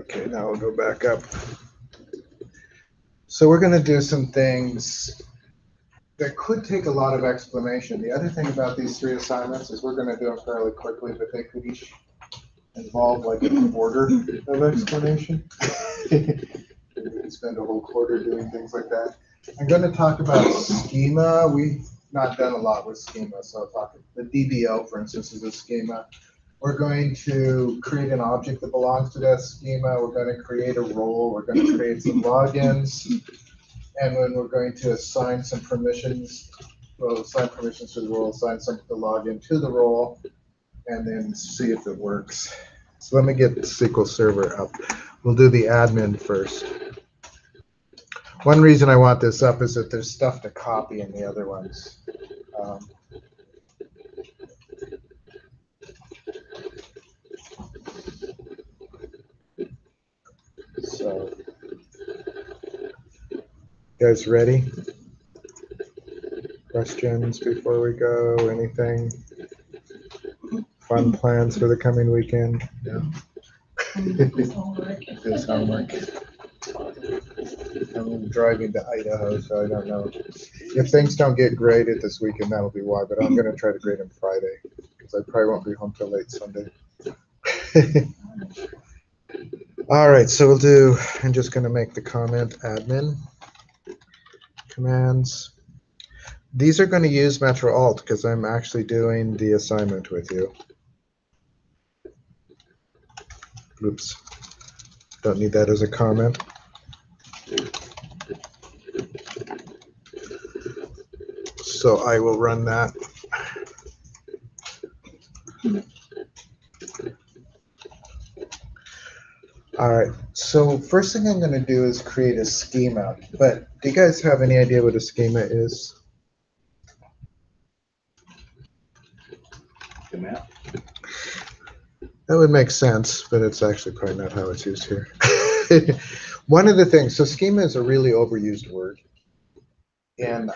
Okay, now we'll go back up. So we're going to do some things that could take a lot of explanation. The other thing about these 3 assignments is we're going to do them fairly quickly, but they could each involve like a quarter of explanation. We could spend a whole quarter doing things like that. I'm going to talk about schema. We've not done a lot with schema, so I'll talk. The DBO, for instance, is a schema. We're going to create an object that belongs to that schema. We're going to create a role. We're going to create some logins. And then we're going to assign some permissions. We'll assign permissions to the role, assign some to the login to the role, and then see if it works. So let me get the SQL Server up. We'll do the admin first. One reason I want this up is that there's stuff to copy in the other ones. So, you guys ready? Questions before we go? Anything? Fun plans for the coming weekend? No? It's homework. I'm driving to Idaho, so I don't know. If things don't get graded this weekend, that'll be why. But I'm going to try to grade them Friday, because I probably won't be home till late Sunday. All right, so we'll do, I'm just going to make the comment admin commands. These are going to use Metro Alt because I'm actually doing the assignment with you. Oops, don't need that as a comment. So I will run that. All right, so first thing I'm going to do is create a schema. But do you guys have any idea what a schema is? The map. That would make sense, but it's actually probably not how it's used here. One of the things, so schema is a really overused word in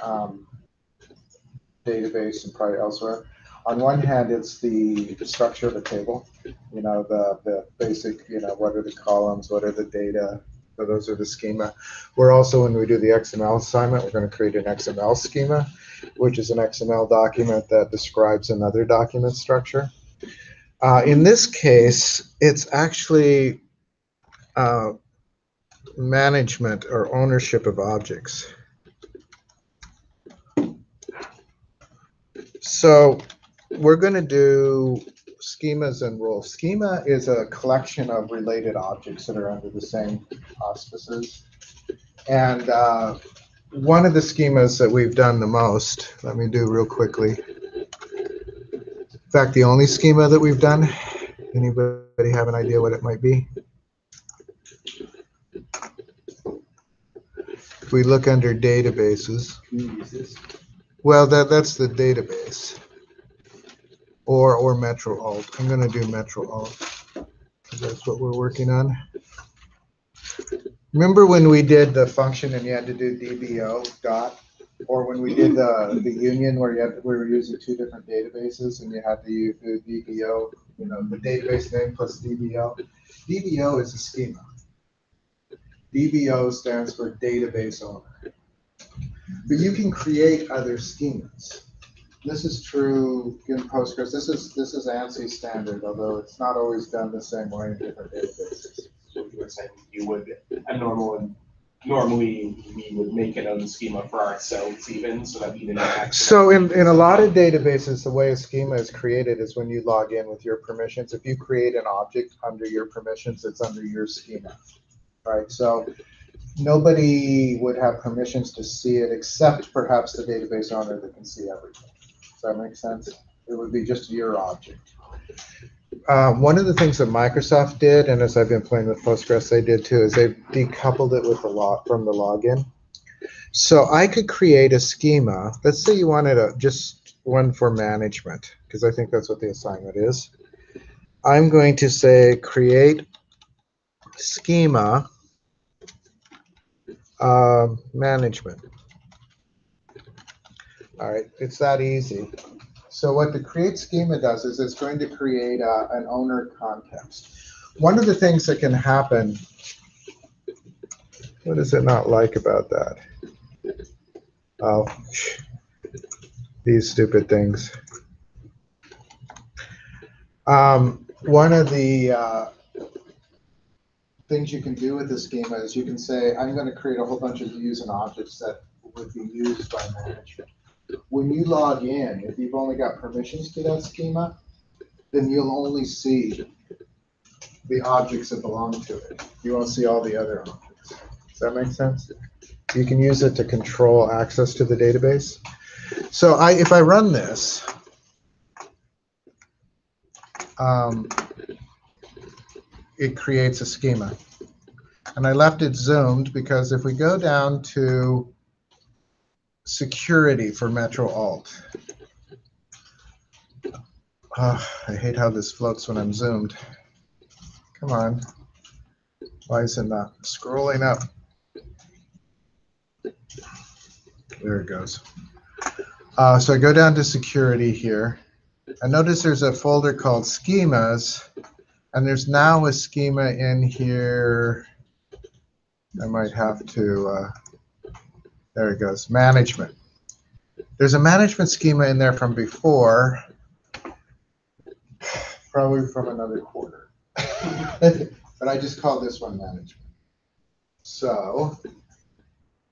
database and probably elsewhere. On one hand, it's the structure of a table, you know, the basic, you know, what are the columns, what are the data, so those are the schema. We're also, when we do the XML assignment, we're going to create an XML schema, which is an XML document that describes another document structure. In this case, it's actually management or ownership of objects. So we're going to do schemas and roles. Schema is a collection of related objects that are under the same auspices. And one of the schemas that we've done the most, let me do real quickly. In fact, the only schema that we've done, anybody have an idea what it might be? If we look under databases, well, that's the database. Or Metro Alt. I'm going to do Metro Alt because that's what we're working on. Remember when we did the function and you had to do DBO dot, or when we did the union where we were using 2 different databases and you had to use the DBO, you know, the database name plus DBO. DBO is a schema. DBO stands for database owner. But you can create other schemas. This is true in Postgres. This is ANSI standard, although it's not always done the same way in different databases. So you were saying you would normally we would make an own schema for ourselves even, so that we didn't actually. So in a lot of databases, the way a schema is created is when you log in with your permissions. If you create an object under your permissions, it's under your schema, right? So nobody would have permissions to see it except perhaps the database owner that can see everything. Does that make sense? It would be just your object. One of the things that Microsoft did, and as I've been playing with Postgres, they did too, is they decoupled it with from the login. So I could create a schema. Let's say you wanted just one for management, because I think that's what the assignment is. I'm going to say create schema management. All right, it's that easy. So what the create schema does is it's going to create an owner context. one of the things that can happen, what is it not like about that? Oh, these stupid things. One of the things you can do with the schema is you can say, I'm going to create a whole bunch of views and objects that would be used by management. When you log in, if you've only got permissions to that schema, then you'll only see the objects that belong to it. You won't see all the other objects. Does that make sense? You can use it to control access to the database. So if I run this, it creates a schema. And I left it zoomed because if we go down to security for Metro Alt, I hate how this floats when I'm zoomed. Come on. Why is it not scrolling up? There it goes. So I go down to security here. I notice there's a folder called schemas, and there's now a schema in here. I might have to, there it goes, management. There's a management schema in there from before, probably from another quarter. But I just call this one management. So,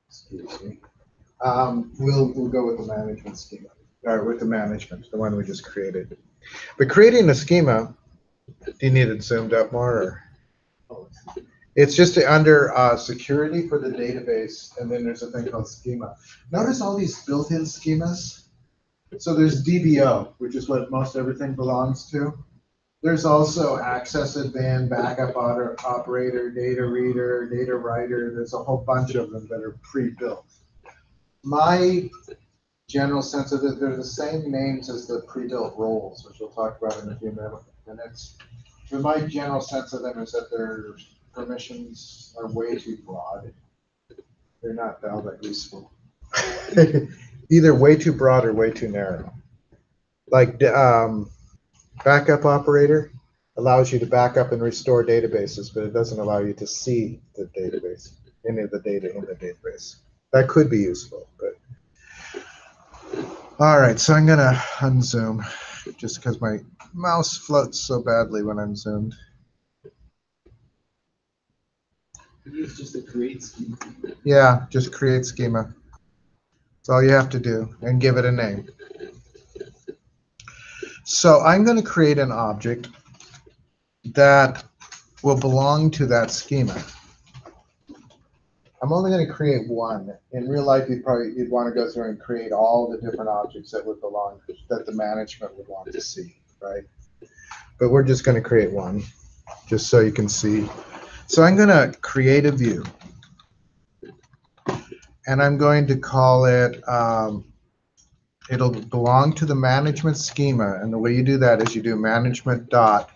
excuse me, we'll go with the management schema, or with the management, the one we just created. But creating a schema, do you need it zoomed up more? Or? It's just under security for the database, and then there's a thing called schema. Notice all these built-in schemas. So there's DBO, which is what most everything belongs to. There's also access admin, backup operator, data reader, data writer. There's a whole bunch of them that are pre-built. My general sense of it, they're the same names as the pre-built roles, which we'll talk about in a few minutes. But my general sense of them is that their permissions are way too broad. They're not all that useful. Either way too broad or way too narrow. Like backup operator allows you to back up and restore databases, but it doesn't allow you to see the database, any of the data in the database. That could be useful, but. All right, so I'm going to unzoom just because my mouse floats so badly when I'm zoomed. It's just a create schema. Yeah, just create schema. That's all you have to do, and give it a name. So I'm going to create an object that will belong to that schema. I'm only going to create one. In real life, you'd want to go through and create all the different objects that would belong, that the management would want to see, right? But we're just going to create one, just so you can see. So I'm going to create a view, and I'm going to call it, it'll belong to the management schema, and the way you do that is you do management dot,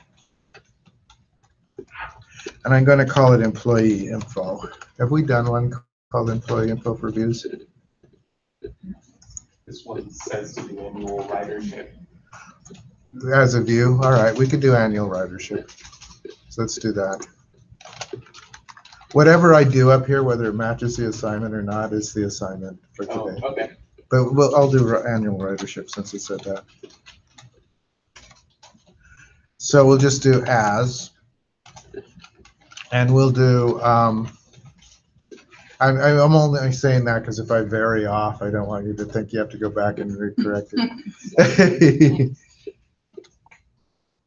and I'm going to call it employee info. Have we done one called employee info for views? This one says to do annual ridership. As a view, all right, we could do annual ridership. So let's do that. Whatever I do up here, whether it matches the assignment or not, is the assignment for today. Oh, okay. But I'll do annual ridership since it said that. So we'll just do as, and we'll do, I'm only saying that because if I vary off, I don't want you to think you have to go back and recorrect it.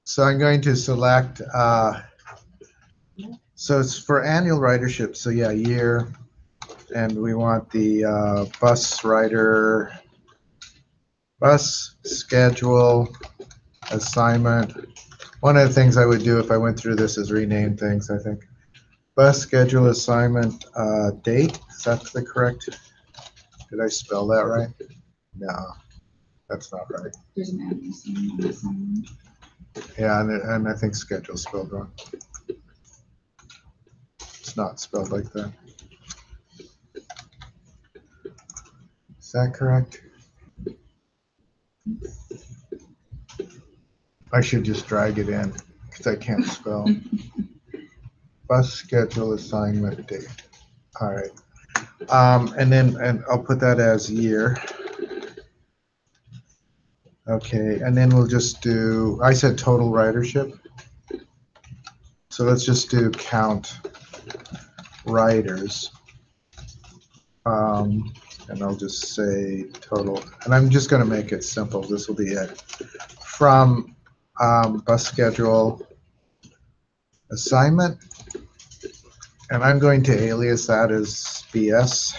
So I'm going to select, so it's for annual ridership, so yeah, year, and we want the bus rider, bus schedule, assignment. One of the things I would do if I went through this is rename things, I think. Bus schedule, assignment, date, is that the correct? Did I spell that right? No, that's not right. There's an address. Yeah, and I think schedule spelled wrong. It's not spelled like that. Is that correct? I should just drag it in because I can't spell. bus schedule assignment date. All right. And I'll put that as year. Okay, and then we'll just do, I said total ridership. So let's just do count riders. And I'll just say total. And I'm just going to make it simple. This will be it. From bus schedule assignment. And I'm going to alias that as BS.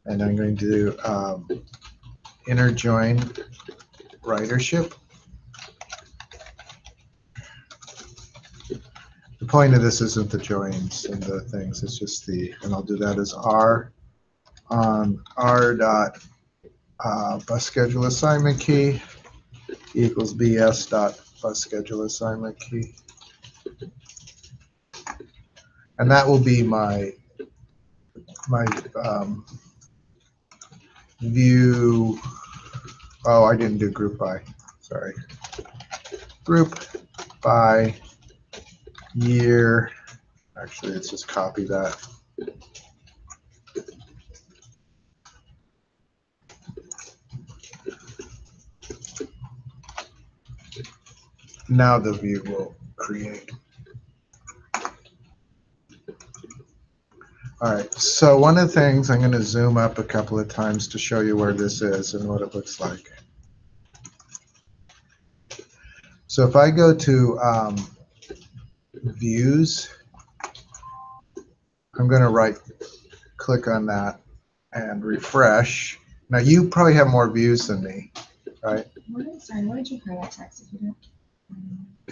And I'm going to do inner join ridership. The point of this isn't the joins and the things, it's just the, and I'll do that as R on R dot bus schedule assignment key equals BS dot bus schedule assignment key. And that will be my view. Oh, I didn't do group by, sorry. Group by year. Actually, let's just copy that. Now the view will create. All right, so one of the things, I'm going to zoom up a couple of times to show you where this is and what it looks like. So if I go to views, I'm going to right-click on that and refresh. Now you probably have more views than me, right? Sorry, what did you call that to execute it?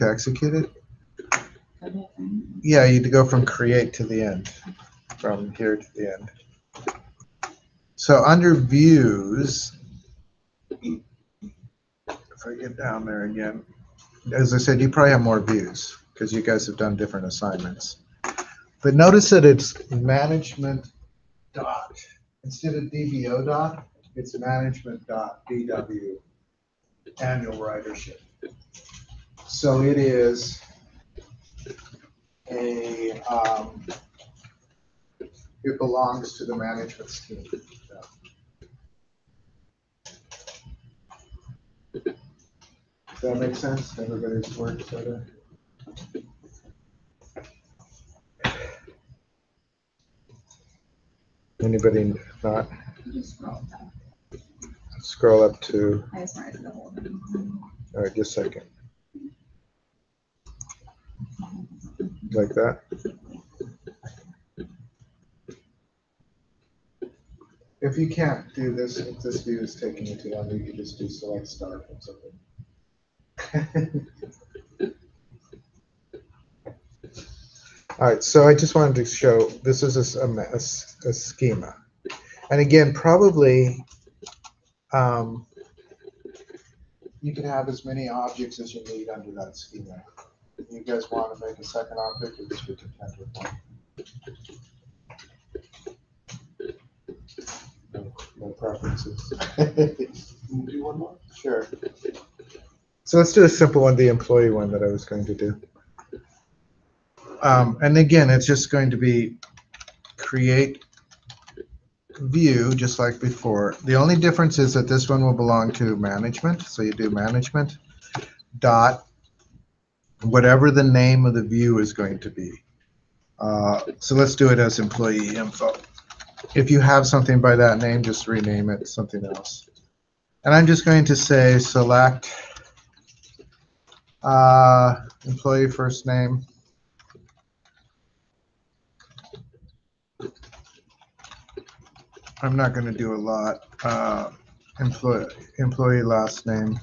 To execute it? Code it, right? Yeah, you had to go from create to the end, from here to the end. So under views, if I get down there again, as I said, you probably have more views because you guys have done different assignments. But notice that it's management dot. Instead of DBO dot, it's management dot DW, annual ridership. So it is a, it belongs to the management scheme. Does that make sense? Everybody's worked sort of. Anybody not? Just scroll down. Scroll up to, I just wanted the whole thing. all right, just a second. Like that. If you can't do this, if this view is taking you too long, you can just do select star from something. All right, so I just wanted to show, this is a schema. And again, probably you can have as many objects as you need under that schema. If you guys want to make a second object, or just be content with one. No preferences. Do one more? Sure. So let's do a simple one, the employee one that I was going to do. And again, it's just going to be create view, just like before. The only difference is that this one will belong to management. So you do management dot whatever the name of the view is going to be. So let's do it as employee info. If you have something by that name, just rename it something else. And I'm just going to say select employee first name. I'm not going to do a lot. Employee last name.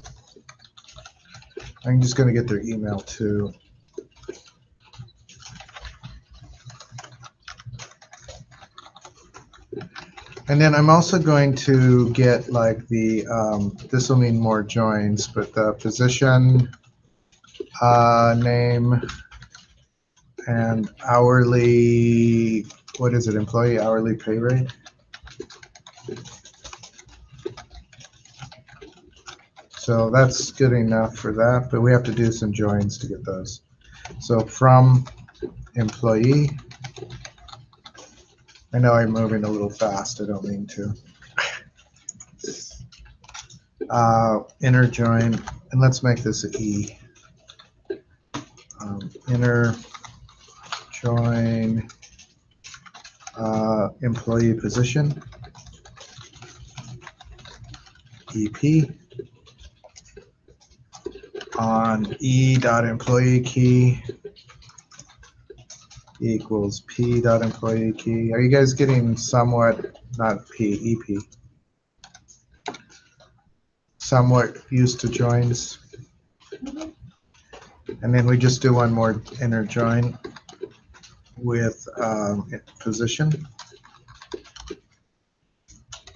I'm just going to get their email too. And then I'm also going to get like the, this will mean more joins, but the position, name, and hourly, what is it, employee hourly pay rate? So that's good enough for that, but we have to do some joins to get those. So from employee. I know I'm moving a little fast. I don't mean to. Inner join, and let's make this an E. Inner join employee position, EP, on E.employee key equals P.employee key. Are you guys getting somewhat, not P, EP, somewhat used to joins? And then we just do one more inner join with position.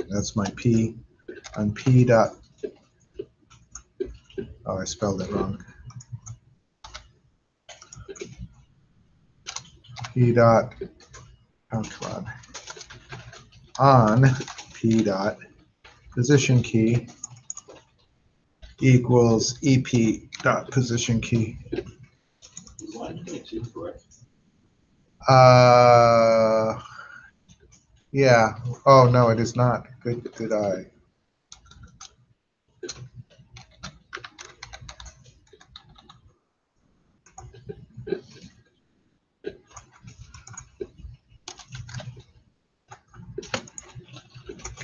That's my P on P dot. Oh, I spelled it wrong. P dot. Oh, come on P dot position key equals EP dot position key. Yeah. Oh no, it is not. Good eye.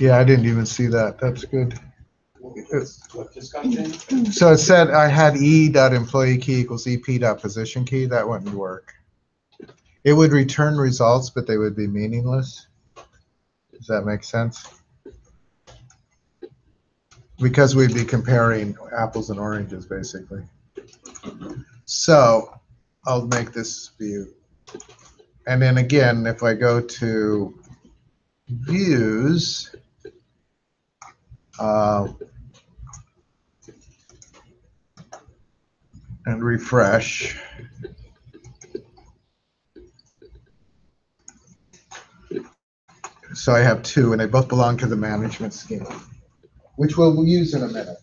Yeah, I didn't even see that. That's good. What discussion? So it said I had E.employee key equals EP.position key. That wouldn't work. It would return results, but they would be meaningless. Does that make sense? Because we'd be comparing apples and oranges, basically. So I'll make this view. And then again, if I go to views, and refresh, so I have two, and they both belong to the management schema, which we'll use in a minute.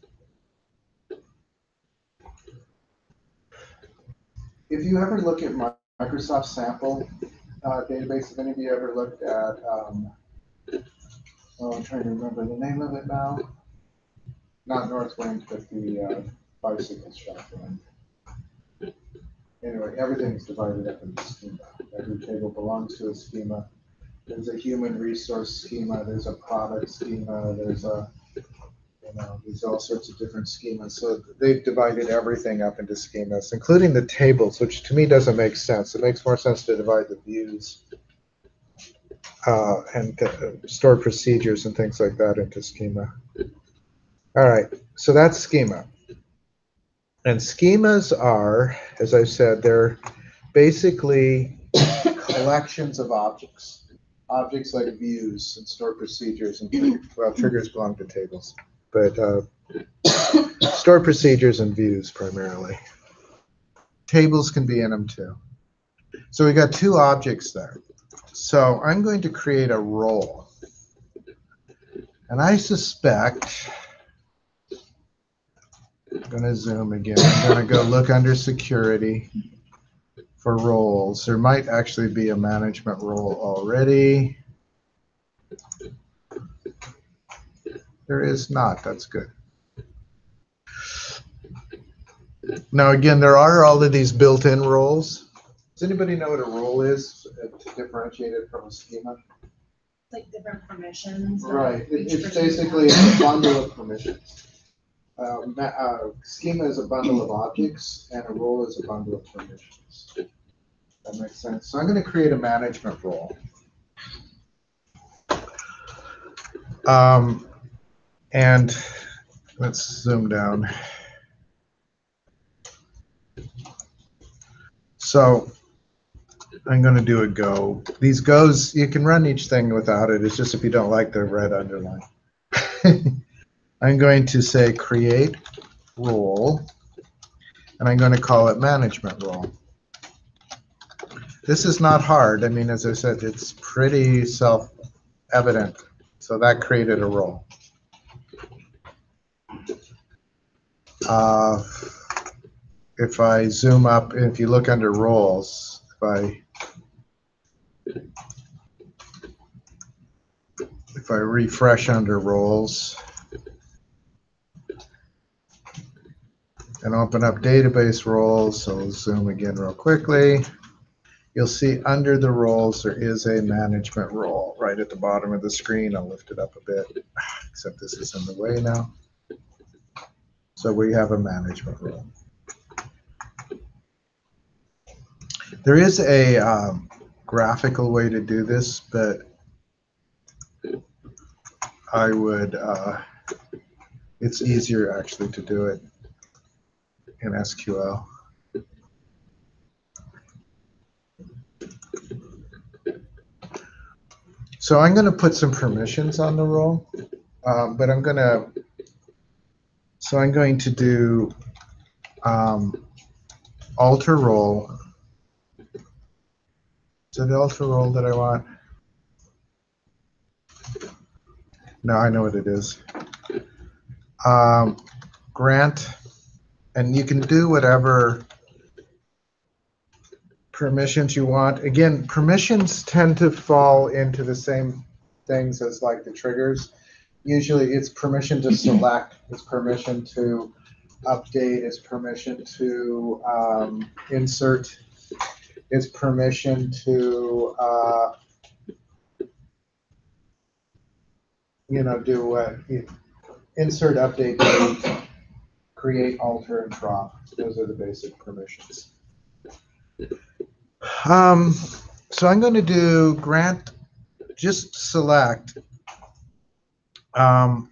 If you ever look at Microsoft sample database, if any of you ever looked at, oh, I'm trying to remember the name of it now. Not Northwind, but the bicycle shop one. Anyway, everything's divided up into schema. Every table belongs to a schema. There's a human resource schema. There's a product schema. There's a, there's all sorts of different schemas. So they've divided everything up into schemas, including the tables, which to me doesn't make sense. It makes more sense to divide the views and store procedures and things like that into schema. All right, so that's schema. And schemas are, as I said, they're basically collections of objects. Objects like views and stored procedures and triggers. Well, triggers belong to tables, but stored procedures and views primarily. Tables can be in them too. So we got two objects there. So I'm going to create a role. And I suspect, I'm going to zoom again. I'm going to go look under security for roles. There might actually be a management role already. There is not. That's good. Now, again, there are all of these built-in roles. Does anybody know what a role is to differentiate it from a schema? Like different permissions. Right. Each It's person basically has. a bundle of permissions. Schema is a bundle of objects, and a role is a bundle of permissions. That makes sense. So I'm going to create a management role. And let's zoom down. So I'm going to do a go. These goes, you can run each thing without it. It's just if you don't like the red underline. I'm going to say create role, and I'm going to call it management role. This is not hard. I mean, as I said, it's pretty self-evident. So that created a role. If I zoom up, if you look under roles, if I refresh under roles and open up database roles, so I'll zoom again real quickly. You'll see under the roles there is a management role right at the bottom of the screen. I'll lift it up a bit, except this is in the way now. So we have a management role. There is a graphical way to do this, but I would, it's easier actually to do it in SQL. So I'm going to put some permissions on the role, but I'm going to do alter role. Is it the alter role that I want? No, I know what it is. Grant, and you can do whatever permissions you want. Again, permissions tend to fall into the same things as like the triggers. Usually it's permission to select, it's permission to update, it's permission to insert, it's permission to do insert, update, delete, create, alter, and drop. Those are the basic permissions. So I'm going to do grant, just select on,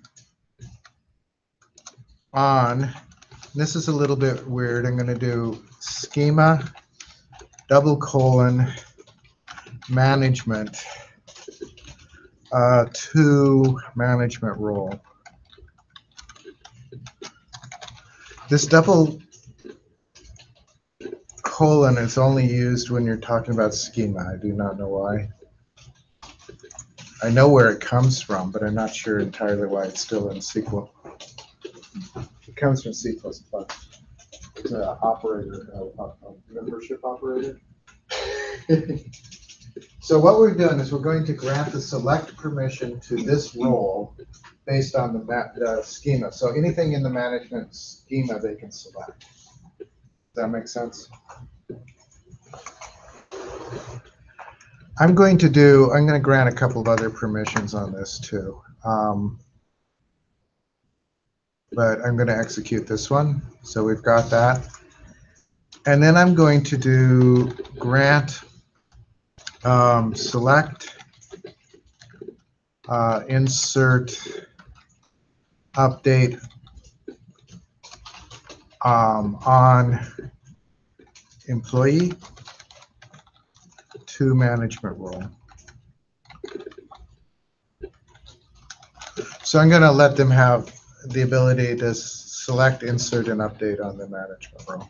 this is a little bit weird, I'm going to do schema, :management to management role. This double colon is only used when you're talking about schema. I do not know why. I know where it comes from, but I'm not sure entirely why it's still in SQL. It comes from C++. It's an operator, a membership operator. So what we're doing is we're going to grant the select permission to this role based on the schema. So anything in the management schema they can select. Does that make sense? I'm going to grant a couple of other permissions on this too. But I'm going to execute this one. So we've got that. And then I'm going to do grant select insert update on employee to management role. So I'm going to let them have the ability to select, insert, and update on the management role,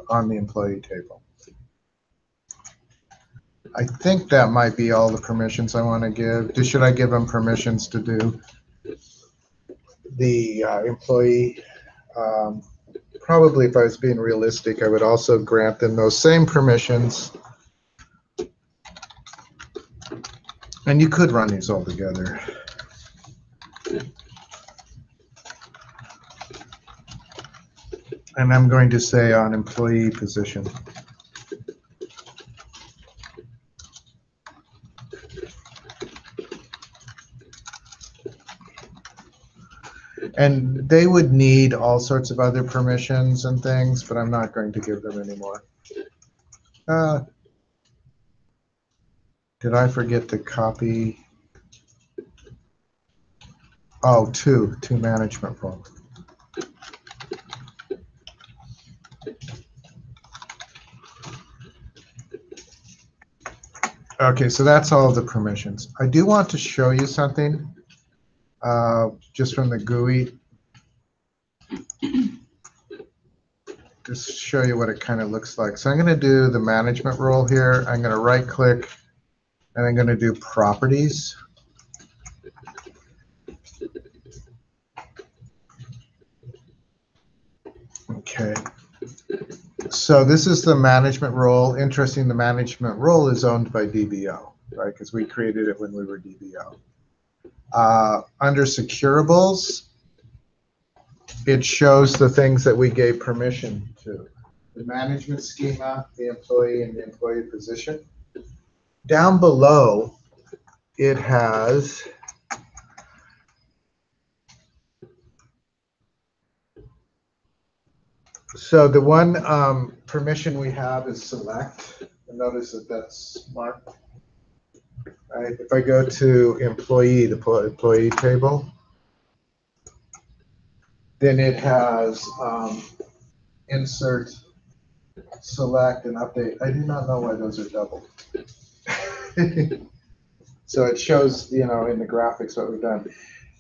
on the employee table. I think that might be all the permissions I want to give. Should I give them permissions to do the employee? Probably, if I was being realistic, I would also grant them those same permissions. And you could run these all together. And I'm going to say on employee position. And they would need all sorts of other permissions and things, but I'm not going to give them anymore. Did I forget to copy? Oh, to management role. Okay, so that's all the permissions. I do want to show you something just from the GUI. Just show you what it kind of looks like. So I'm going to do the management role here. I'm going to right click and I'm going to do properties. Okay. So this is the management role. Interesting, the management role is owned by DBO, right? Because we created it when we were DBO. Under securables, it shows the things that we gave permission to. The management schema, the employee, and the employee position. Down below, it has so the one permission we have is select. And notice that that's marked. Right. If I go to employee, the employee table, then it has insert, select, and update. I do not know why those are doubled. So it shows, in the graphics what we've done.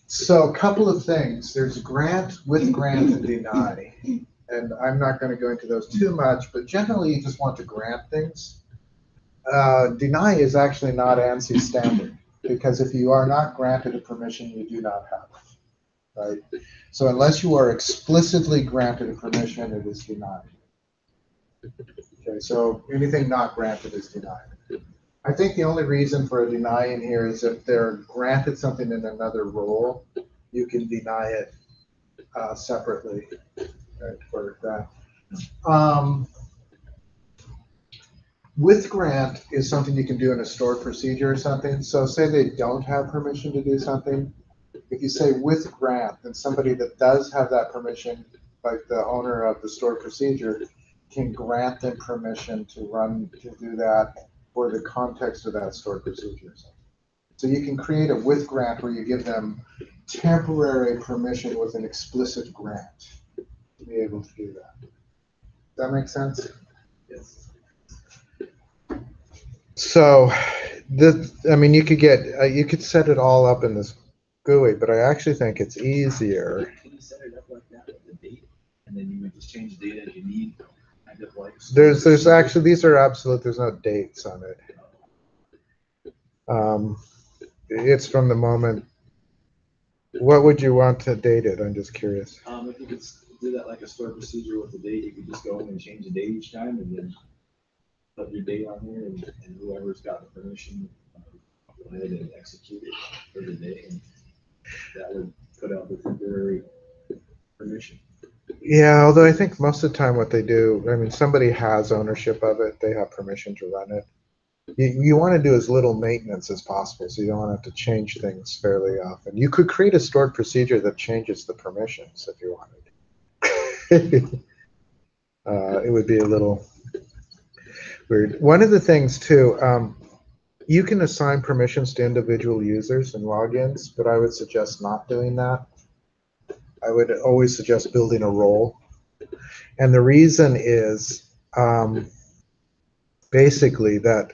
So a couple of things. There's grant, with grant, and deny. And I'm not going to go into those too much, but generally you just want to grant things. Deny is actually not ANSI standard, because if you are not granted a permission, you do not have it, right? So unless you are explicitly granted a permission, it is denied. Okay, so anything not granted is denied. I think the only reason for a deny in here is if they're granted something in another role, you can deny it separately, right, for that. With grant is something you can do in a stored procedure or something. So say they don't have permission to do something. If you say with grant, then somebody that does have that permission, like the owner of the stored procedure, can grant them permission to do that for the context of that stored procedure. So you can create a with grant where you give them temporary permission with an explicit grant to be able to do that. Does that make sense? Yes. So, you could set it all up in this GUI, but I actually think it's easier. Can you set it up like that with the date, and then you would just change the data you need? Kind of like There's actually, these are absolute. There's no dates on it. It's from the moment. What would you want to date it? I'm just curious. If you could do that like a stored procedure with the date, you could just go in and change the date each time, and then put your date on here, and whoever's got the permission, go ahead and execute it for the day, and that would put out the temporary permission. Yeah, although I think most of the time what they do, somebody has ownership of it. They have permission to run it. You want to do as little maintenance as possible, so you don't want to have to change things fairly often. You could create a stored procedure that changes the permissions if you wanted. It would be a little weird. One of the things too, you can assign permissions to individual users and logins, but I would suggest not doing that. I would always suggest building a role. And the reason is basically that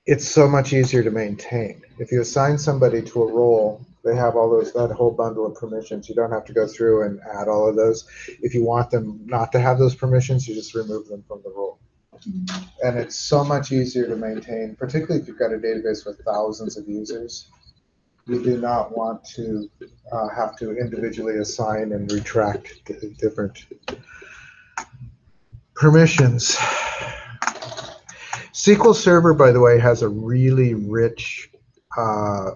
it's so much easier to maintain. If you assign somebody to a role, they have that whole bundle of permissions. You don't have to go through and add all of those. If you want them not to have those permissions, you just remove them from the role. And it's so much easier to maintain, particularly if you've got a database with thousands of users. You do not want to have to individually assign and retract different permissions. SQL Server, by the way, has a really rich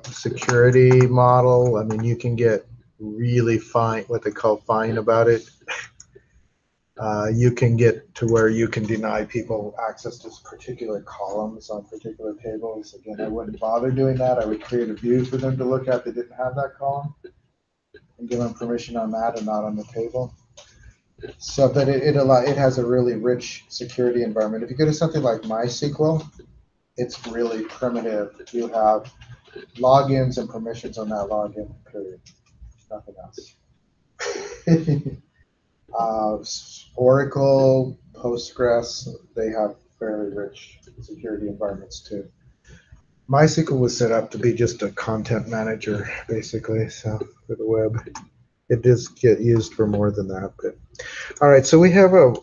security model. You can get really fine, what they call fine about it. You can get to where you can deny people access to particular columns on particular tables. Again, I wouldn't bother doing that. I would create a view for them to look at that didn't have that column and give them permission on that and not on the table. So, but it has a really rich security environment. If you go to something like MySQL, it's really primitive. You have logins and permissions on that login, period. Nothing else. Oracle, Postgres, they have fairly rich security environments too. MySQL was set up to be just a content manager, basically, so for the web. It does get used for more than that. But all right, so we have a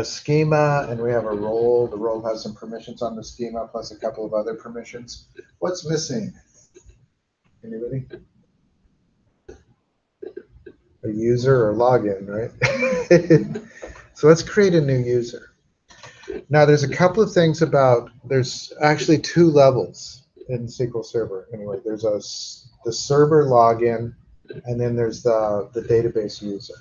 schema and we have a role. The role has some permissions on the schema plus a couple of other permissions. What's missing? Anybody? A user or login, right? So let's create a new user. Now there's a couple of things about, there's actually two levels in SQL Server. Anyway, there's the server login, and then there's the database user.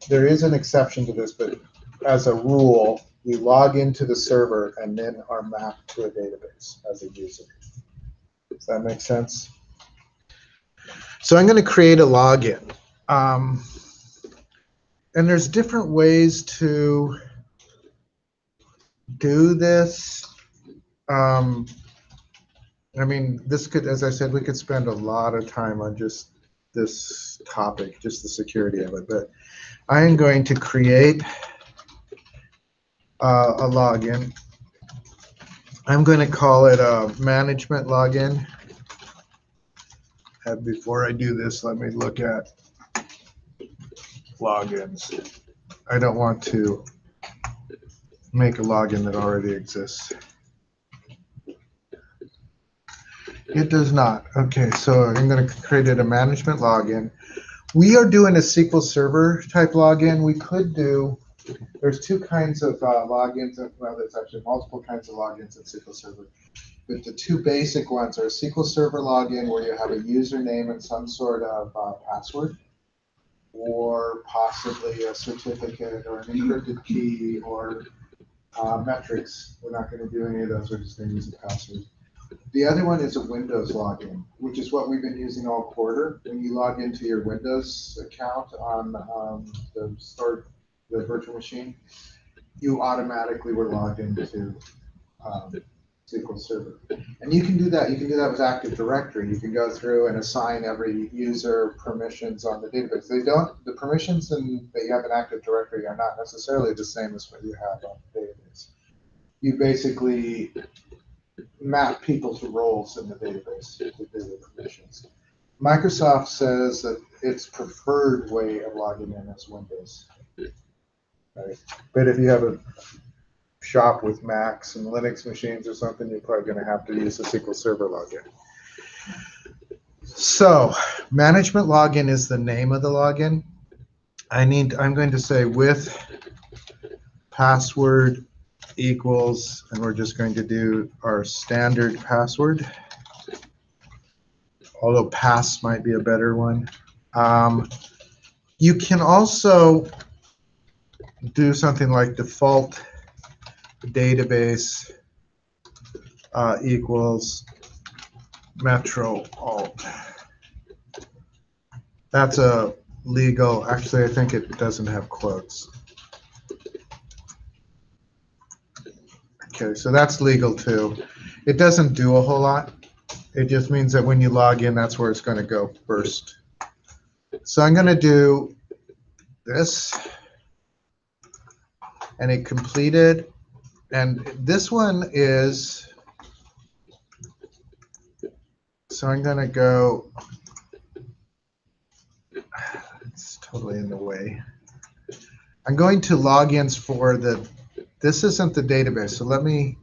There is an exception to this, but as a rule, we log into the server and then are mapped to a database as a user. Does that make sense? So I'm going to create a login. And there's different ways to do this. I mean, this could, as I said, we could spend a lot of time on just this topic, just the security of it. But I am going to create a login. I'm going to call it a management login. And before I do this, let me look at logins. I don't want to make a login that already exists. It does not. Okay, so I'm going to create a management login. We are doing a SQL Server type login. We could do, there's two kinds of logins. Well, there's actually multiple kinds of logins in SQL Server. But the two basic ones are SQL Server login, where you have a username and some sort of password, or possibly a certificate or an encrypted key or metrics. We're not going to do any of those. We're just going to use a password. The other one is a Windows login, which is what we've been using all quarter. When you log into your Windows account on the virtual machine, you automatically were logged into SQL Server. And you can do that. You can do that with Active Directory. You can go through and assign every user permissions on the database. The permissions that you have in Active Directory are not necessarily the same as what you have on the database. You basically map people to roles in the database to do the permissions. Microsoft says that its preferred way of logging in is Windows. Right? But if you have a shop with Macs and Linux machines or something, you're probably going to have to use a SQL Server login. So management login is the name of the login. I'm going to say with password equals, and we're just going to do our standard password, although pass might be a better one. You can also do something like default database equals metro alt. That's a legal, actually I think it doesn't have quotes. Okay, so that's legal too. It doesn't do a whole lot. It just means that when you log in, that's where it's going to go first. So I'm going to do this, and it completed. And this one is, so I'm going to go, it's totally in the way. I'm going to logins for this isn't the database, so let me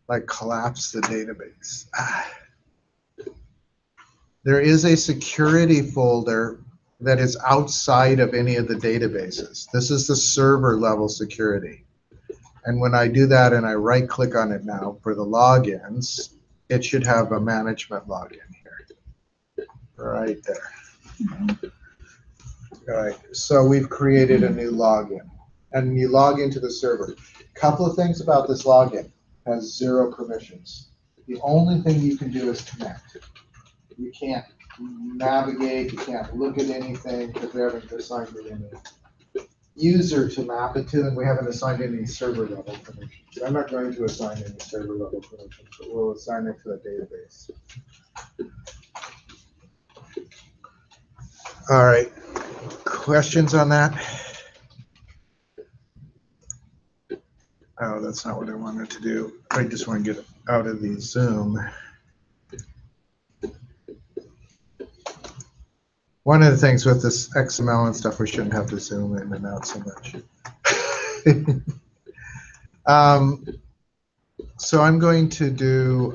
like collapse the database. There is a security folder that is outside of any of the databases. This is the server level security. And when I do that and I right click on it now for the logins, it should have a management login here, right there. All right, so we've created a new login. And you log into the server. A couple of things about this login. It has 0 permissions. The only thing you can do is connect. You can't navigate, you can't look at anything because we haven't assigned it any user to map it to, and we haven't assigned any server level permissions. I'm not going to assign any server level permissions, but we'll assign it to the database. All right, questions on that? Oh, that's not what I wanted to do. I just want to get out of the Zoom. One of the things with this XML and stuff, we shouldn't have to zoom in and out so much. So I'm going to do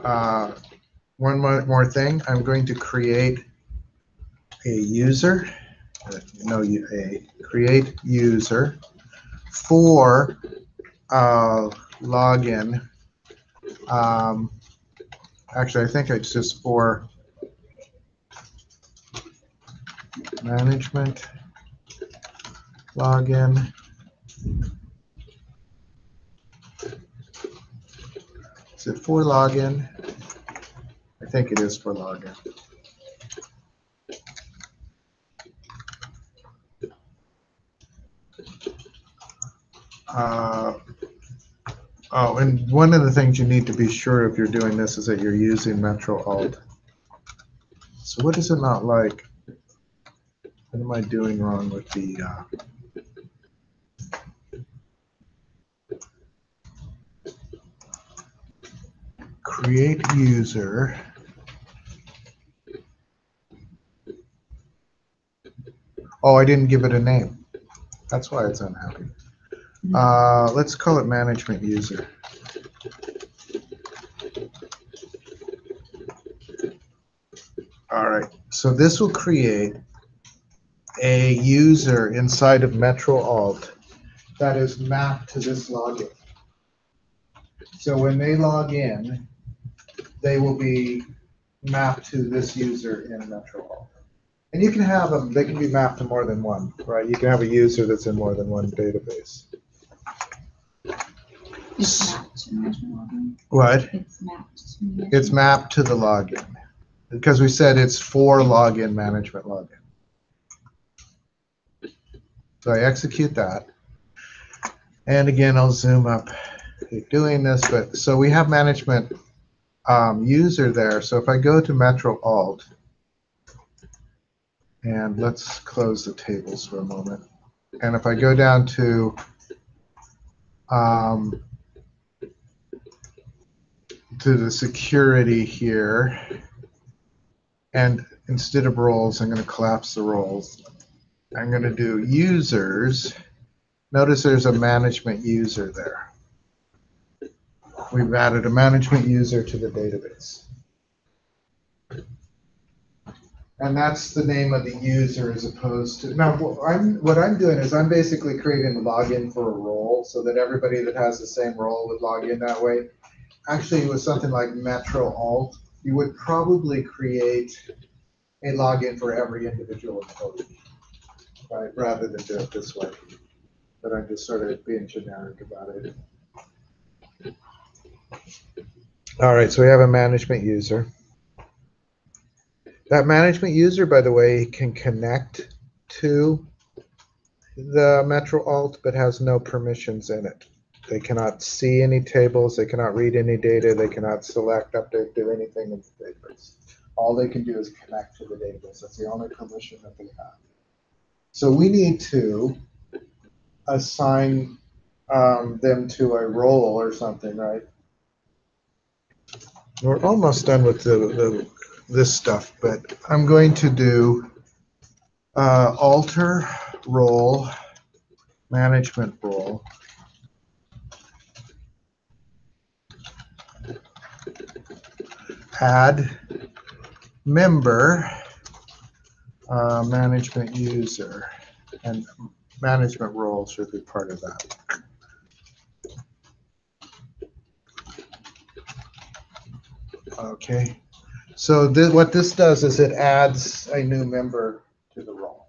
one more thing. I'm going to create a user. no, a create user for login. Actually, I think it's just for management login. Is it for login? I think it is for login. Oh, and one of the things you need to be sure if you're doing this is that you're using Metro Alt. So what is it not like? What am I doing wrong with the create user? Oh, I didn't give it a name. That's why it's unhappy. Let's call it management user. All right, so this will create a user inside of Metro Alt that is mapped to this login. So when they log in, they will be mapped to this user in Metro Alt. And you can have them, they can be mapped to more than one, right? You can have a user that's in more than one database. It's mapped to management login. What? It's mapped to management. It's mapped to the login because we said it's for login management login. So I execute that. And again, I'll zoom up. Keep doing this, but so we have management user there. So if I go to Metro Alt, and let's close the tables for a moment. And if I go down to the security here, and instead of roles, I'm going to collapse the roles. I'm going to do users. Notice there's a management user there. We've added a management user to the database. And that's the name of the user as opposed to, now what I'm doing is I'm basically creating a login for a role so that everybody that has the same role would log in that way. Actually, with something like Metro Alt, you would probably create a login for every individual employee, right? Rather than do it this way. But I'm just sort of being generic about it. All right, so we have a management user. That management user, by the way, can connect to the Metro Alt, but has no permissions in it. They cannot see any tables, they cannot read any data, they cannot select, update, do anything in the database. All they can do is connect to the database. That's the only permission that they have. So we need to assign them to a role or something, right? We're almost done with this stuff, but I'm going to do alter role, management role. Add member, management user, and management role should be part of that. Okay, so what this does is it adds a new member to the role.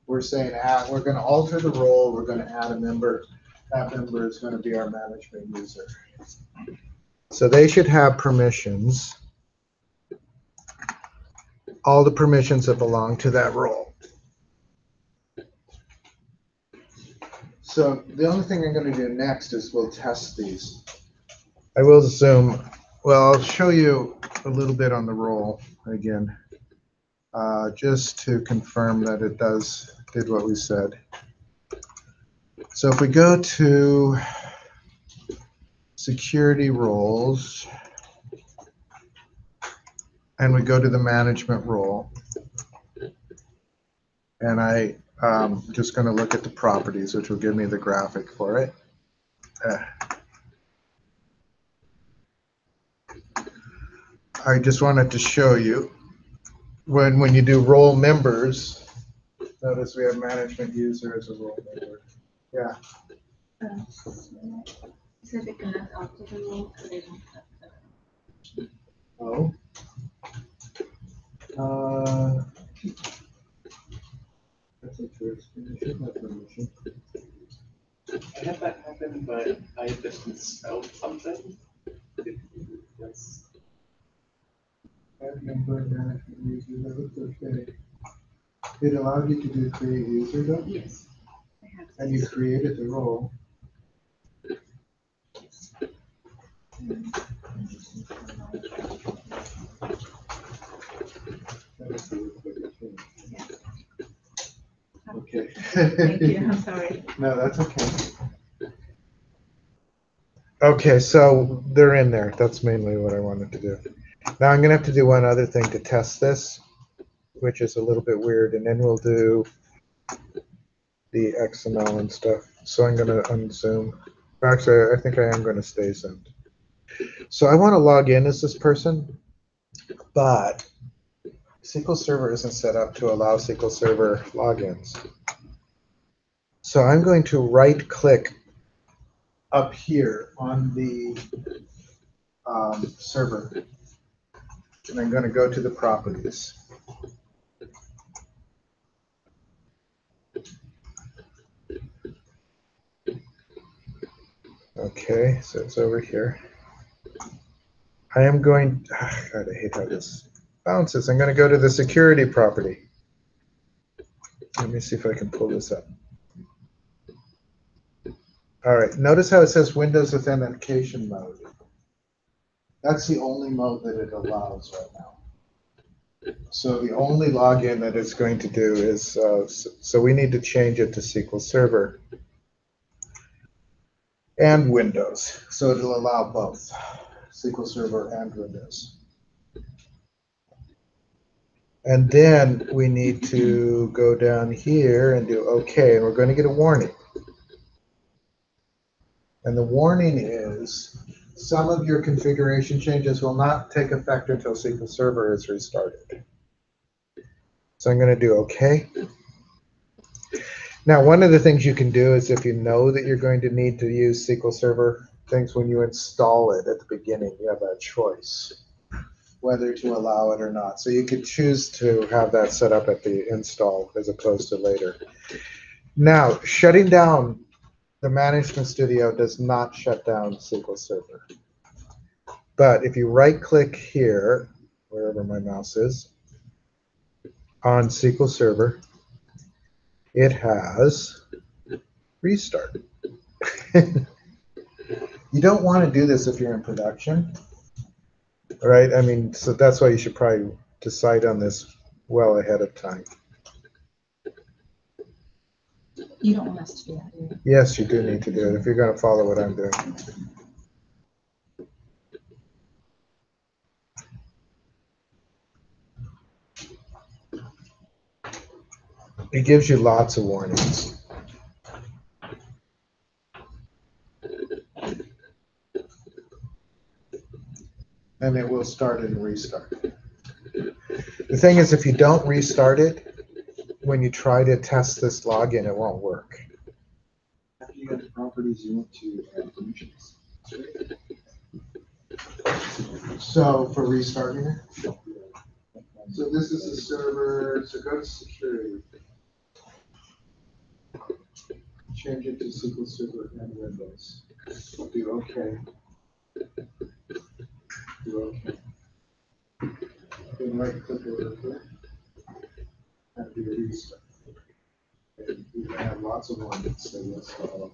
We're saying we're going to alter the role, we're going to add a member. That member is going to be our management user. So they should have permissions, all the permissions that belong to that role. So the only thing I'm going to do next is we'll test these. I will zoom. Well, I'll show you a little bit on the role again, just to confirm that it did what we said. So if we go to security roles, and we go to the management role, and I'm just going to look at the properties, which will give me the graphic for it. I just wanted to show you when you do role members, Notice we have management user as a role member. Yeah, So they cannot alter the role because they don't have the. oh. That's interesting. It should have permission. I had that happen, but I just misspelled something. That's Admin for management user, that looks okay. It allowed you to do create user though, Yes. I have. and you created the role. Okay. Thank you, I'm sorry. No, that's okay. Okay, so they're in there. That's mainly what I wanted to do. Now I'm gonna have to do one other thing to test this, which is a little bit weird, and then we'll do the XML and stuff. So I'm gonna unzoom. Actually, I think I am gonna stay zoomed. So I want to log in as this person, but SQL Server isn't set up to allow SQL Server logins. So I'm going to right-click up here on the server, and I'm going to go to the properties. Okay, so it's over here. I am going, God, I hate how this bounces. I'm going to go to the security property. Let me see if I can pull this up. All right, notice how it says Windows Authentication mode. That's the only mode that it allows right now. So the only login that it's going to do is, so we need to change it to SQL Server and Windows. So it'll allow both SQL Server and Windows. And then we need to go down here and do OK, and we're going to get a warning. And the warning is some of your configuration changes will not take effect until SQL Server is restarted. So I'm going to do OK. Now, one of the things you can do is if you know that you're going to need to use SQL Server things when you install it at the beginning, you have that choice whether to allow it or not. So you could choose to have that set up at the install as opposed to later. Now, shutting down the Management Studio does not shut down SQL Server. But if you right-click here, wherever my mouse is, on SQL Server, it has restart. You don't want to do this if you're in production, right? I mean, so that's why you should probably decide on this well ahead of time. You don't want us to do that, do you? Yes, you do need to do it if you're going to follow what I'm doing. It gives you lots of warnings. And it will start and restart. The thing is, if you don't restart it, when you try to test this login, it won't work. After you get the properties, you want to add permissions. So for restarting it? So this is the server, so go to security. Change it to SQL Server and Windows. Do OK. Do OK. Then right click over here and do a restart. And you can have lots of warnings, so let's follow.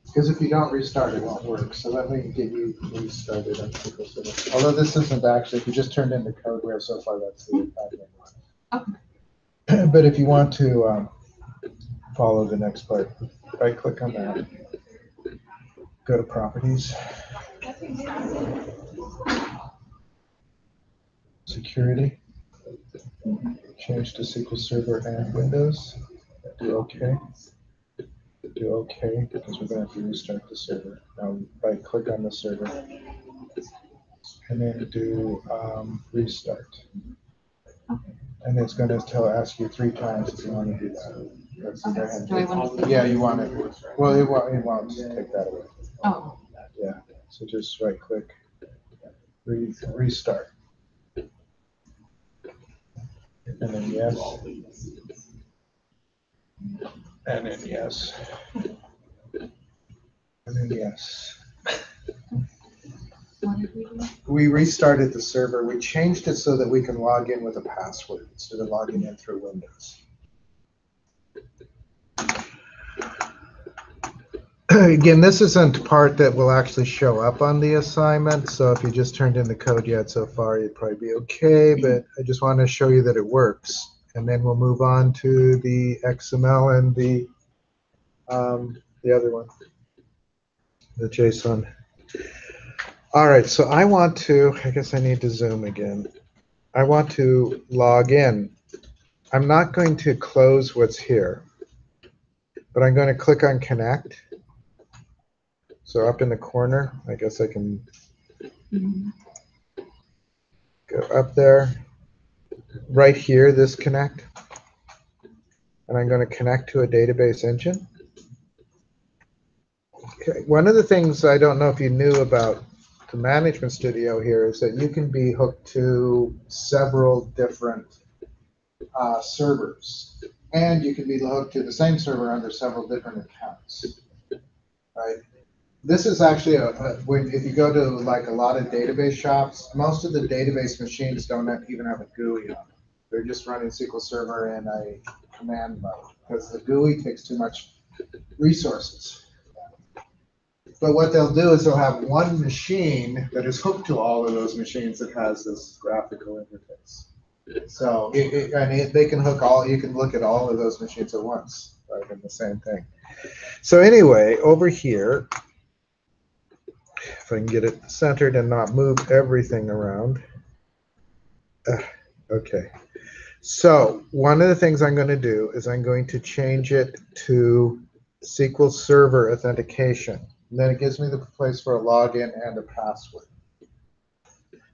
Because if you don't restart, it won't work. So let me get you restarted on SQL Server. Although this isn't actually, if you just turned in the code we have so far, that's the admin one. Okay. But if you want to follow the next part, right click on that. Go to Properties. Security. Change to SQL Server and Windows. Do OK. Do OK because we're going to have to restart the server. Now right click on the server and then do restart. And it's going to ask you 3 times if you want to do that. That's the Okay. hand. Do I want to see Yeah, that? you want it. Well, it won't take that away. Oh, Yeah. So just right click, restart. And then yes. And then yes. And then yes. what did we do? We restarted the server. We changed it so that we can log in with a password instead of logging in through Windows. Again, this isn't part that will actually show up on the assignment. So if you just turned in the code yet so far, you'd probably be okay. But I just want to show you that it works. And then we'll move on to the XML and the other one, the JSON. All right, so I want to, I guess I need to zoom again. I want to log in. I'm not going to close what's here, but I'm going to click on Connect. So up in the corner, I guess I can go up there. Right here, this Connect. And I'm going to connect to a database engine. Okay. One of the things I don't know if you knew about the Management Studio here is that you can be hooked to several different servers. And you can be hooked to the same server under several different accounts. Right? This is actually, if you go to like a lot of database shops, most of the database machines don't even have a GUI on them. They're just running SQL Server in a command mode because the GUI takes too much resources. But what they'll do is they'll have one machine that is hooked to all of those machines that has this graphical interface. So they can hook all, you can look at all of those machines at once, right, in the same thing. So anyway, over here, if I can get it centered and not move everything around. Okay. So one of the things I'm going to do is I'm going to change it to SQL Server authentication. And then it gives me the place for a login and a password.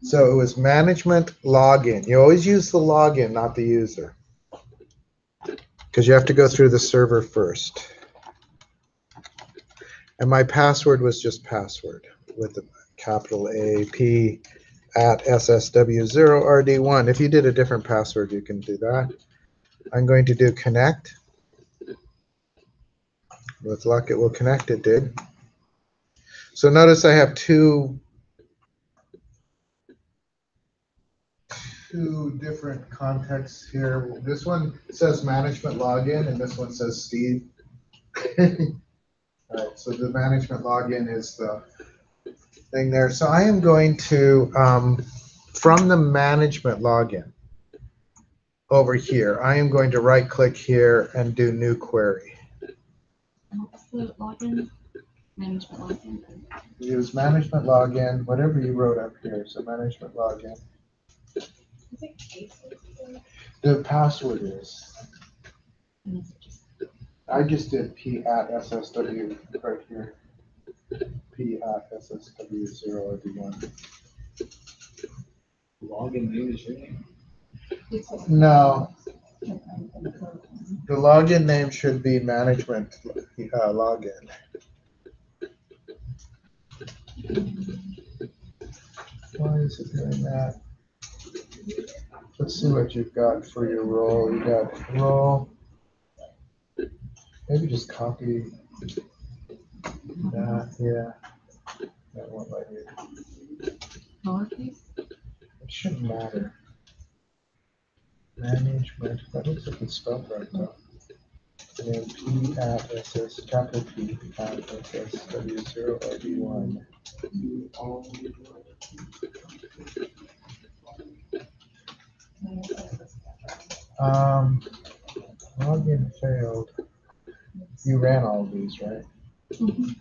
So it was management login. You always use the login, not the user, because you have to go through the server first. And my password was just password with the capital AP at SSW0RD1. If you did a different password, you can do that. I'm going to do connect. With luck, it will connect. It did. So notice I have two different contexts here. This one says management login, and this one says Steve. All right, so the management login is the thing there. So I am going to, from the management login over here, I am going to right-click here and do new query. What's the login? Management login. Use management login, whatever you wrote up here. So management login. The password is. I just did P at SSW right here. P at SSW0RD1. Login name is your name. No. The login name should be management login. Why is it doing that? Let's see what you've got for your role. You got role. Maybe just copy that. Yeah. That won't let you. Lowercase? It shouldn't matter. Management. That looks like it's spelled right though. And then P at SS, capital P at SSW0RD1. Login failed. You ran all of these, right? Mm-hmm.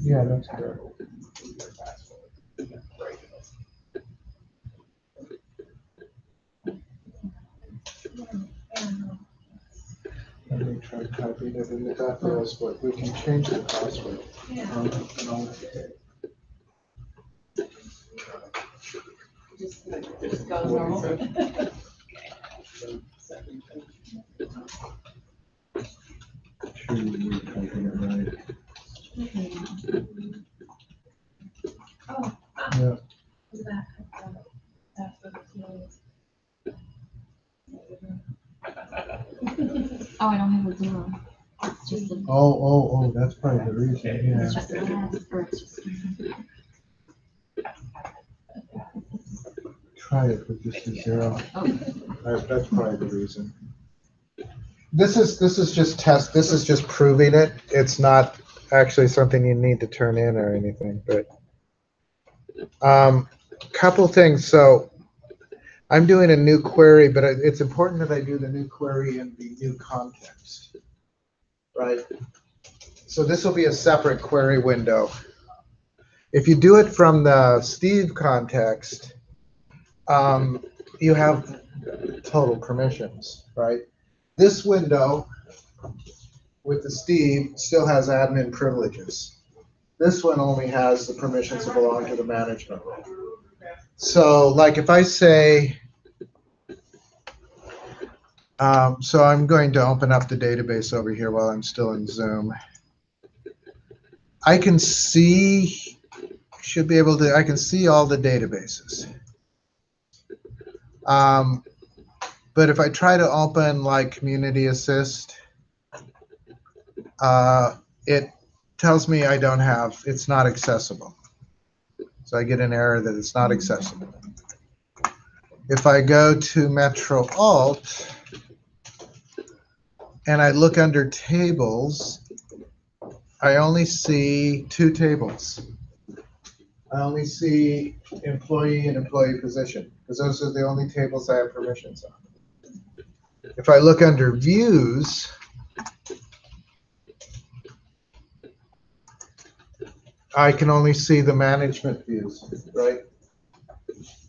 Yeah, that's good. try typing it in the papyrus, but we can change the password. Yeah. Just go normal. Sure you're typing it right. Oh, Yeah. that's what it feels. Oh, I don't have a zero. It's just a, Oh, that's probably the reason, yeah. it's just an S, or it's just. Try it with just a zero. Oh, That's probably the reason. This is just test, this is just proving it. It's not actually something you need to turn in or anything, but couple things. So I'm doing a new query, but it's important that I do the new query in the new context, right? So this will be a separate query window. If you do it from the Steve context, you have total permissions, right? This window with the Steve still has admin privileges. This one only has the permissions that belong to the management role. So like if I say, so I'm going to open up the database over here while I'm still in Zoom. I can see, should be able to, I can see all the databases. But if I try to open like Community Assist, it tells me I don't have, it's not accessible. So I get an error that it's not accessible. If I go to Metro Alt and I look under tables, I only see two tables. I only see employee and employee position, because those are the only tables I have permissions on. If I look under views, I can only see the management views, right?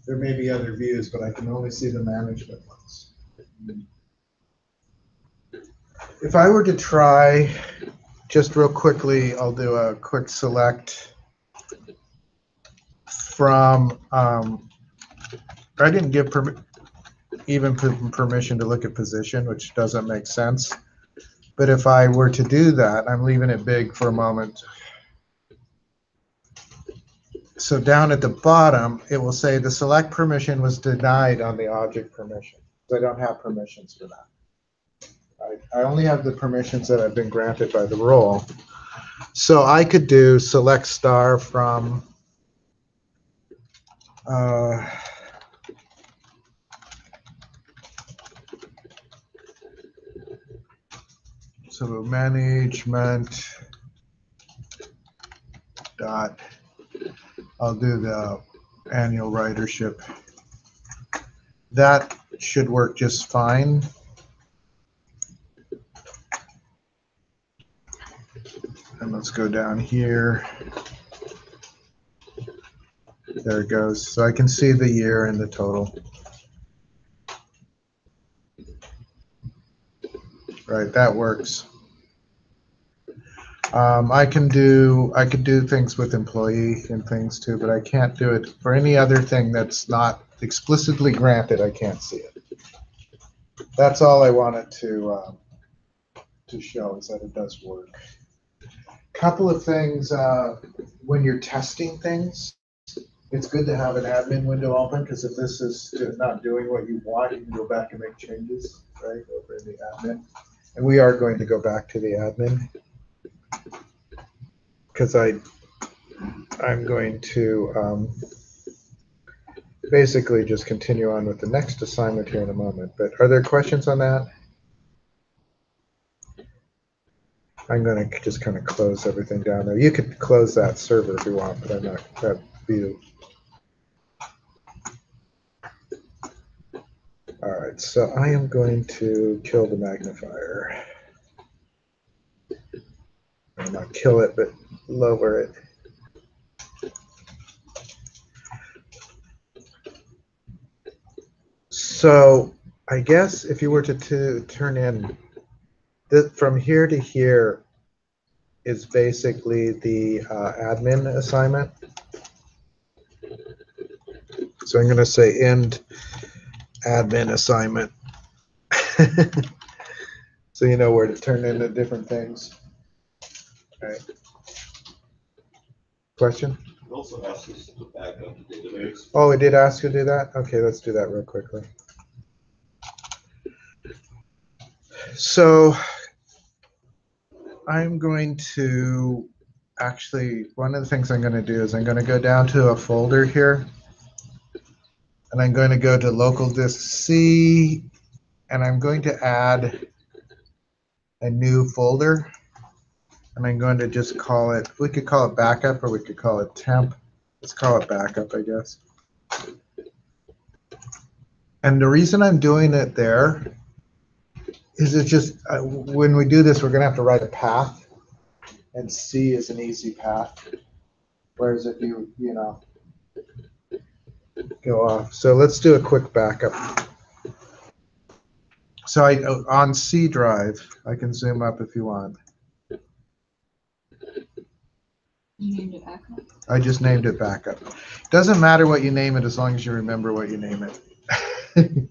There may be other views, but I can only see the management ones. If I were to try, just real quickly, I'll do a quick select from, I didn't give even permission to look at position, which doesn't make sense. But if I were to do that, I'm leaving it big for a moment. So down at the bottom, it will say the select permission was denied on the object permission. I don't have permissions for that. I only have the permissions that have been granted by the role. So I could do select star from so management dot, I'll do the annual ridership. That should work just fine. And let's go down here. There it goes. So I can see the year and the total. Right, that works. I could do things with employee and things too, but I can't do it for any other thing that's not explicitly granted. I can't see it. That's all I wanted to show, is that it does work. Couple of things, when you're testing things, it's good to have an admin window open, because if this is not doing what you want, you can go back and make changes, right, over in the admin. And we are going to go back to the admin, because I'm going to basically just continue on with the next assignment here in a moment. But are there questions on that? I'm going to just kind of close everything down there. You could close that server if you want, but I'm not, that view. All right, so I am going to kill the magnifier. Well, not kill it, but lower it. So I guess if you were to turn in from here to here is basically the admin assignment. So I'm going to say end admin assignment. So you know where to turn into different things. All right. Question? It also asks us to back up the database. Oh, it did ask you to do that? Okay, let's do that real quickly. So I'm going to actually, one of the things I'm going to do is I'm going to go down to a folder here, and I'm going to go to local disk C, and I'm going to add a new folder, and I'm going to just call it, we could call it backup or we could call it temp. Let's call it backup, I guess. And the reason I'm doing it there is it's just, when we do this, we're going to have to write a path, and C is an easy path. Whereas if you know, go off. So let's do a quick backup. So on C drive, I can zoom up if you want. You named it backup? I just named it backup. Doesn't matter what you name it as long as you remember what you name it.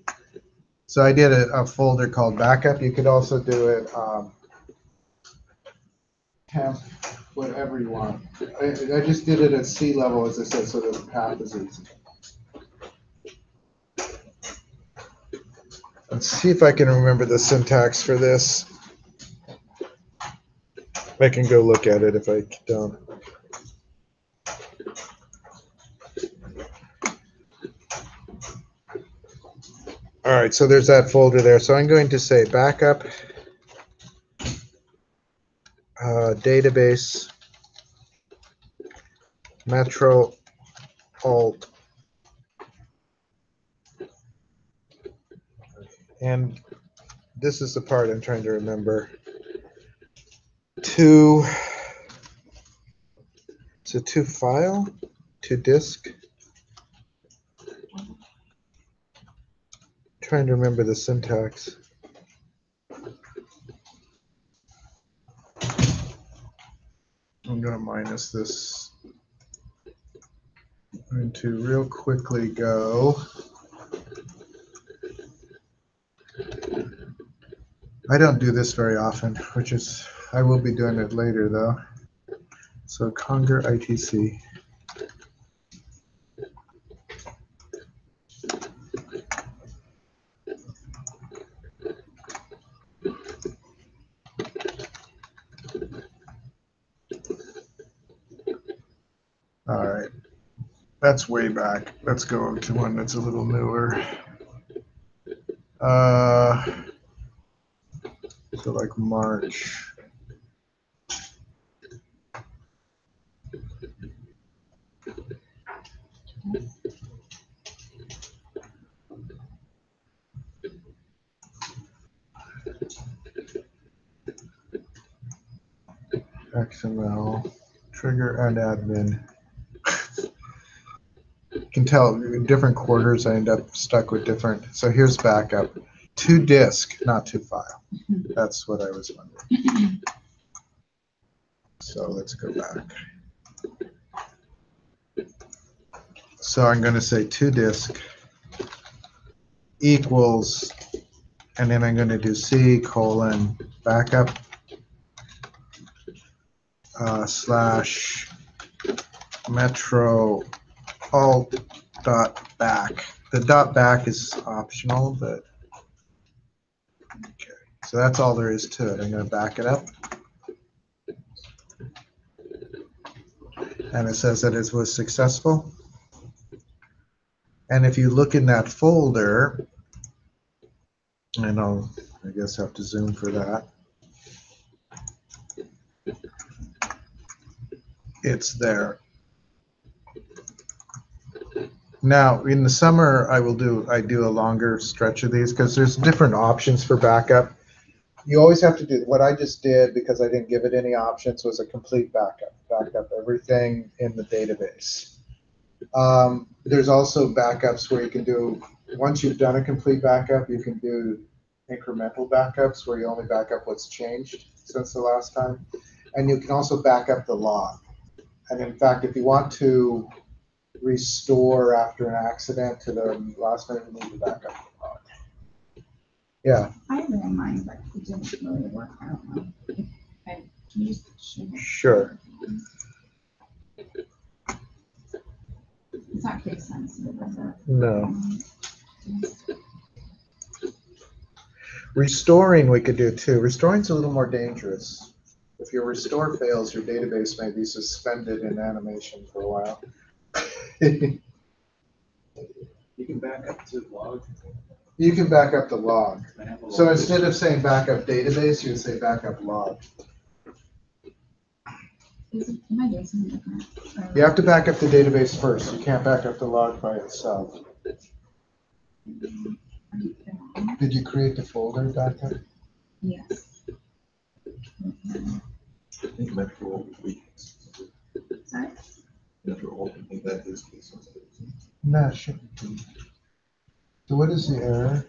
So I did a folder called backup. You could also do it temp, whatever you want. I just did it at C level, as I said, so that the path is easy. Let's see if I can remember the syntax for this. I can go look at it if I don't. All right, so there's that folder there. So I'm going to say backup, database, metro, alt, and this is the part I'm trying to remember. To file, to disk. Trying to remember the syntax. I'm going to minus this. I'm going to real quickly go. I don't do this very often, which is, I will be doing it later though. So Conger ITC. All right, that's way back. Let's go to one that's a little newer. So like March. XML, trigger and admin. You can tell in different quarters I end up stuck with different. So here's backup. To disk, not to file. That's what I was wondering. So let's go back. So I'm going to say to disk equals, and then I'm going to do C : backup / metro alt dot back. The dot back is optional, but okay. So that's all there is to it. I'm going to back it up. And it says that it was successful. And if you look in that folder, and I guess have to zoom for that. It's there. Now, in the summer, I do a longer stretch of these because there's different options for backup. You always have to do what I just did because I didn't give it any options was a complete backup. Backup everything in the database. There's also backups where you can do, once you've done a complete backup, you can do incremental backups where you only back up what's changed since the last time. And you can also back up the log. And in fact, if you want to restore after an accident to the last time, you need to back up the log. Yeah. I ran mine, but it didn't really work. I don't know. If I used Schema. Sure. It's not case sensitive, is it? No. Restoring we could do too. Restoring's a little more dangerous. If your restore fails, your database may be suspended in animation for a while. You can back up to log. You can back up the log. I have a So log. instead of saying backup database, you would say backup log. Am I doing something different? Or- You have to back up the database first. You can't back up the log by itself. Did you create the folder back there? Yes. I think Metro will be. Sorry? Metro will be that is. No, it shouldn't be. So what is the error?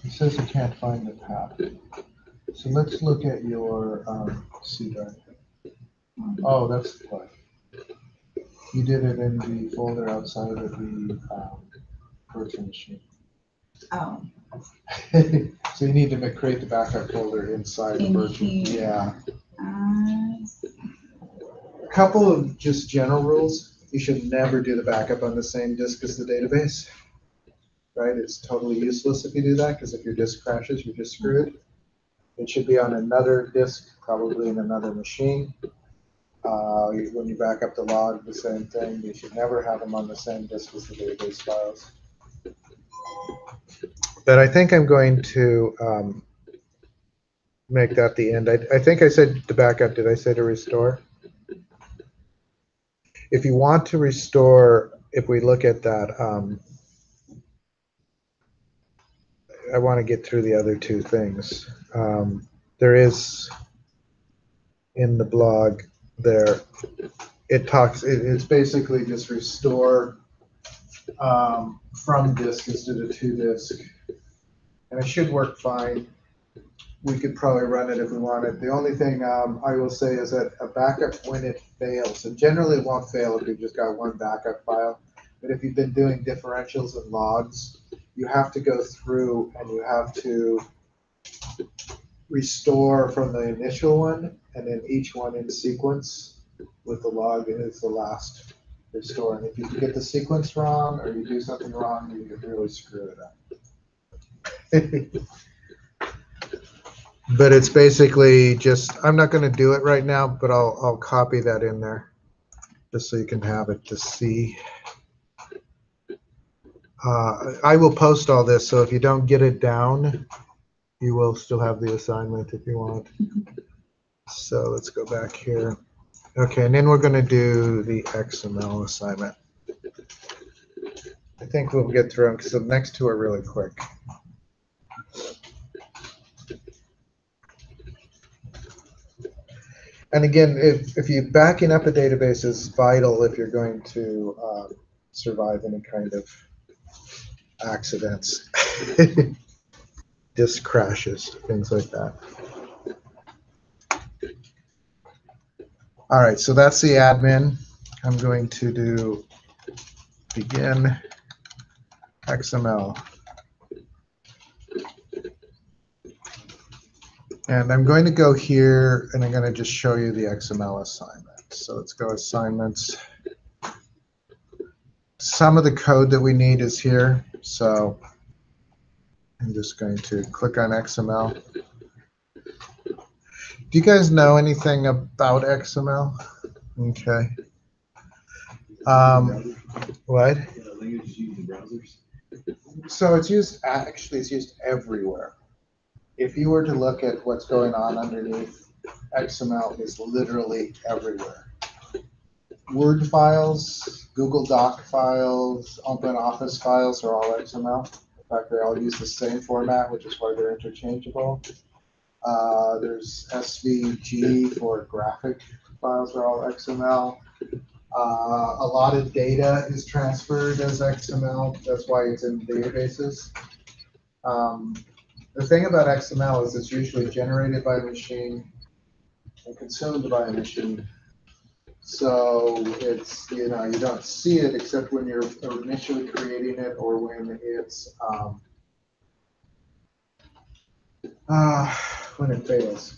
It says it can't find the path. So let's look at your C drive. Oh, that's the play. You did it in the folder outside of the virtual machine. Oh, So you need to create the backup folder inside the In virtual. here. Yeah. uh, A couple of just general rules. You should never do the backup on the same disk as the database. Right? It's totally useless if you do that, because if your disk crashes, you're just screwed. It should be on another disk, probably in another machine. When you back up the log, the same thing. You should never have them on the same disk as the database files. But I think I'm going to make that the end. I think I said to back up. Did I say to restore? If you want to restore, if we look at that, I want to get through the other two things. There is in the blog there, it's basically just restore from disk instead of to disk. And it should work fine. We could probably run it if we wanted. The only thing I will say is that a backup, when it fails, and generally it won't fail if you've just got one backup file, but if you've been doing differentials and logs, you have to go through and you have to restore from the initial one, and then each one in sequence with the log is the last restore. And if you get the sequence wrong or you do something wrong, you can really screw it up. But it's basically just, I'm not going to do it right now, but I'll copy that in there just so you can have it to see. I will post all this, so if you don't get it down, you will still have the assignment if you want. So let's go back here. Okay, and then we're going to do the XML assignment. I think we'll get through them because the next two are really quick. And again, if you backing up a database is vital if you're going to survive any kind of accidents, disk crashes, things like that. All right, so that's the admin. I'm going to do begin XML. And I'm going to go here and I'm going to just show you the XML assignment. So let's go assignments. Some of the code that we need is here. So I'm just going to click on XML. Do you guys know anything about XML? Okay. What? Language used in browsers. So it's used, actually it's used everywhere. If you were to look at what's going on underneath, XML is literally everywhere. Word files, Google Doc files, OpenOffice files are all XML. In fact, they all use the same format, which is why they're interchangeable. There's SVG for graphic files are all XML. A lot of data is transferred as XML. That's why it's in databases. The thing about XML is it's usually generated by a machine and consumed by a machine. So it's, you know, you don't see it except when you're initially creating it or when it's, when it fails.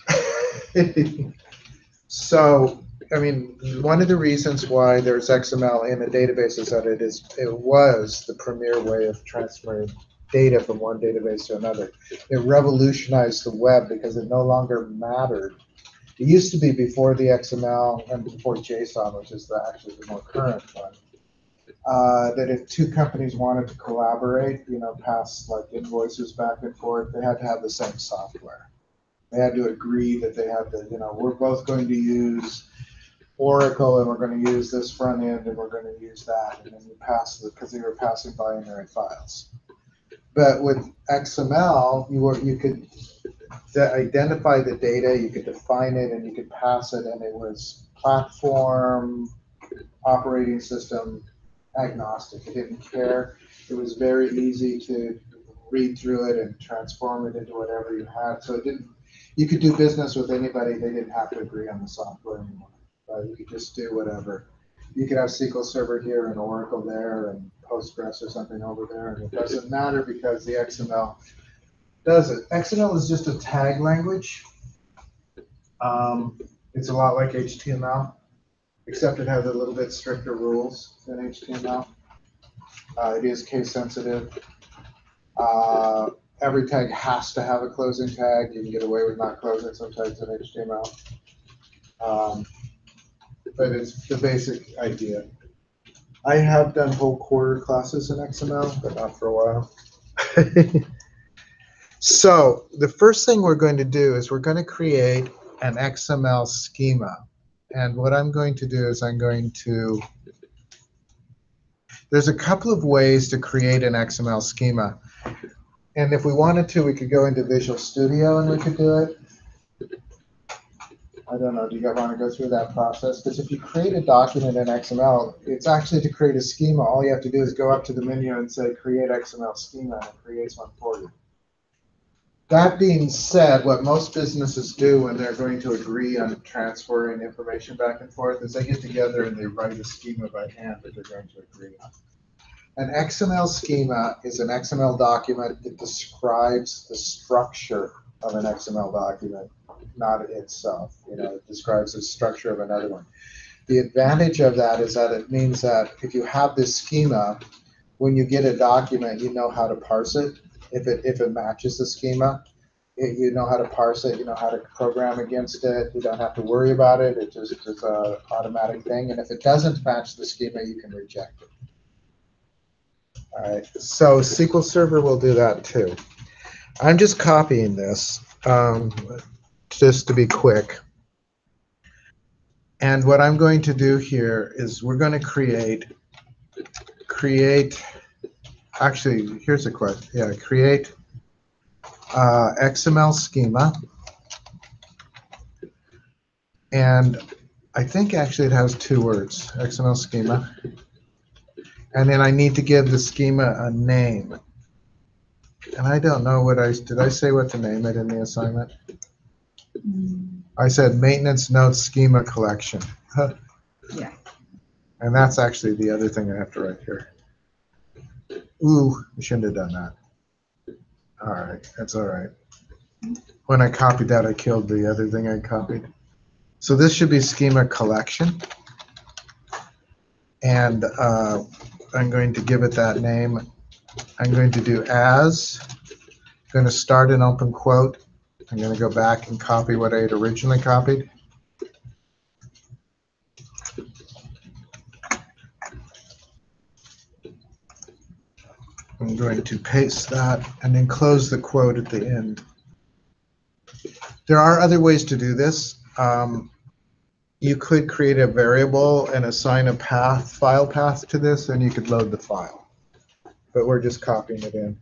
So, I mean, one of the reasons why there's XML in a database is that it was the premier way of transferring data from one database to another. It revolutionized the web because it no longer mattered. It used to be before the XML and before JSON, which is actually the more current one, that if two companies wanted to collaborate, you know, pass like invoices back and forth, they had to have the same software. They had to agree that they had to, you know, we're both going to use Oracle and we're going to use this front end and we're going to use that, and then you pass it because they were passing binary files. But with XML, you could identify the data, you could define it, and you could pass it, and it was platform, operating system agnostic. It didn't care. It was very easy to read through it and transform it into whatever you had. So it didn't. You could do business with anybody. They didn't have to agree on the software anymore. You could just do whatever. You could have SQL Server here and Oracle there and Postgres or something over there, and it doesn't matter because the XML does it. XML is just a tag language. It's a lot like HTML, except it has a little bit stricter rules than HTML. It is case sensitive. Every tag has to have a closing tag. You can get away with not closing some tags in HTML. But it's the basic idea. I have done whole quarter classes in XML, but not for a while. So the first thing we're going to do is we're going to create an XML schema. And what I'm going to do is there's a couple of ways to create an XML schema. And if we wanted to, we could go into Visual Studio and we could do it. I don't know, do you guys want to go through that process? Because if you create a document in XML, it's actually to create a schema. All you have to do is go up to the menu and say, create XML schema, and it creates one for you. That being said, what most businesses do when they're going to agree on transferring information back and forth is they get together and they write a schema by hand that they're going to agree on. An XML schema is an XML document that describes the structure of an XML document, not itself. You know, it describes the structure of another one. The advantage of that is that it means that if you have this schema, when you get a document, you know how to parse it. If it matches the schema, you know how to parse it, you know how to program against it. You don't have to worry about it. It's an automatic thing. And if it doesn't match the schema, you can reject it. All right, so SQL Server will do that too. I'm just copying this just to be quick. And what I'm going to do here is we're going to create, actually, here's a question. Yeah, create XML schema. And I think actually it has two words, XML schema. And then I need to give the schema a name. And I don't know what did I say what to name it in the assignment? I said maintenance notes schema collection. Yeah. And that's actually the other thing I have to write here. Ooh, I shouldn't have done that. All right, that's all right. When I copied that, I killed the other thing I copied. So this should be schema collection. And I'm going to give it that name. I'm going to do as. I'm going to start an open quote. I'm going to go back and copy what I had originally copied. I'm going to paste that and then close the quote at the end. There are other ways to do this. You could create a variable and assign a path, file path to this, and you could load the file. But we're just copying it in.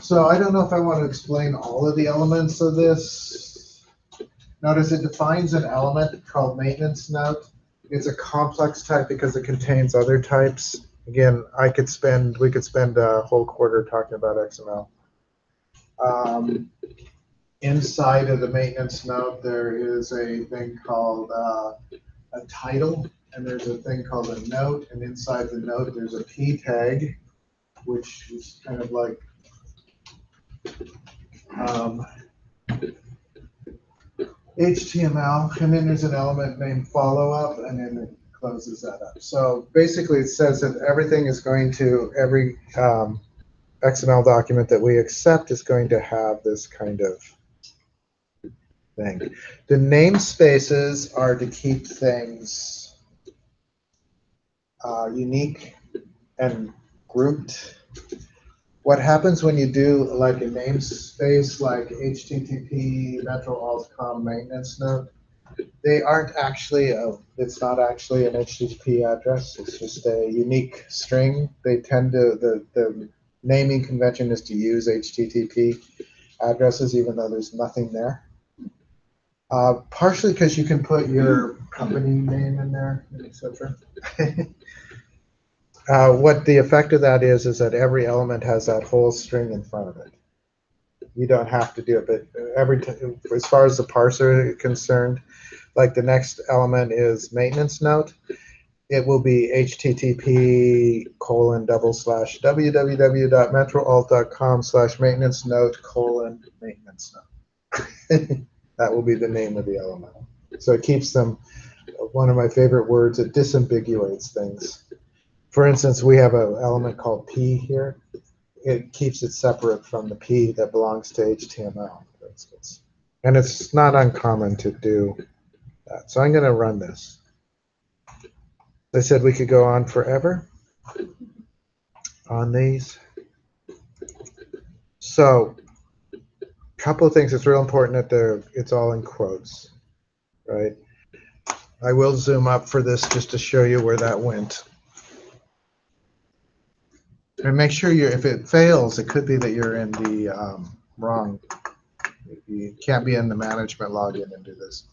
So I don't know if I want to explain all of the elements of this. Notice it defines an element called maintenance note. It's a complex type because it contains other types. Again, we could spend a whole quarter talking about XML. Inside of the maintenance note, there is a thing called a title, and there's a thing called a note, and inside the note, there's a P tag, which is kind of like HTML, and then there's an element named follow-up, and then it closes that up. So basically, it says that everything is going to, every XML document that we accept is going to have this kind of thing. The namespaces are to keep things unique and grouped. What happens when you do like a namespace like HTTP metro-alt-com maintenance note, they aren't actually, it's not actually an HTTP address, it's just a unique string. They tend to, the naming convention is to use HTTP addresses even though there's nothing there. Partially because you can put your company name in there, etc. What the effect of that is that every element has that whole string in front of it. You don't have to do it, but as far as the parser is concerned, like the next element is maintenance note. It will be http://www.metroalt.com/maintenance note:/maintenance note. That will be the name of the element. So it keeps them, one of my favorite words, it disambiguates things. For instance, we have an element called P here. It keeps it separate from the P that belongs to HTML, for instance. And it's not uncommon to do that. So I'm going to run this. I said we could go on forever on these. So a couple of things. It's real important that it's all in quotes, right? I will zoom up for this just to show you where that went. And make sure if it fails, it could be that you're in the wrong. You can't be in the management login and do this.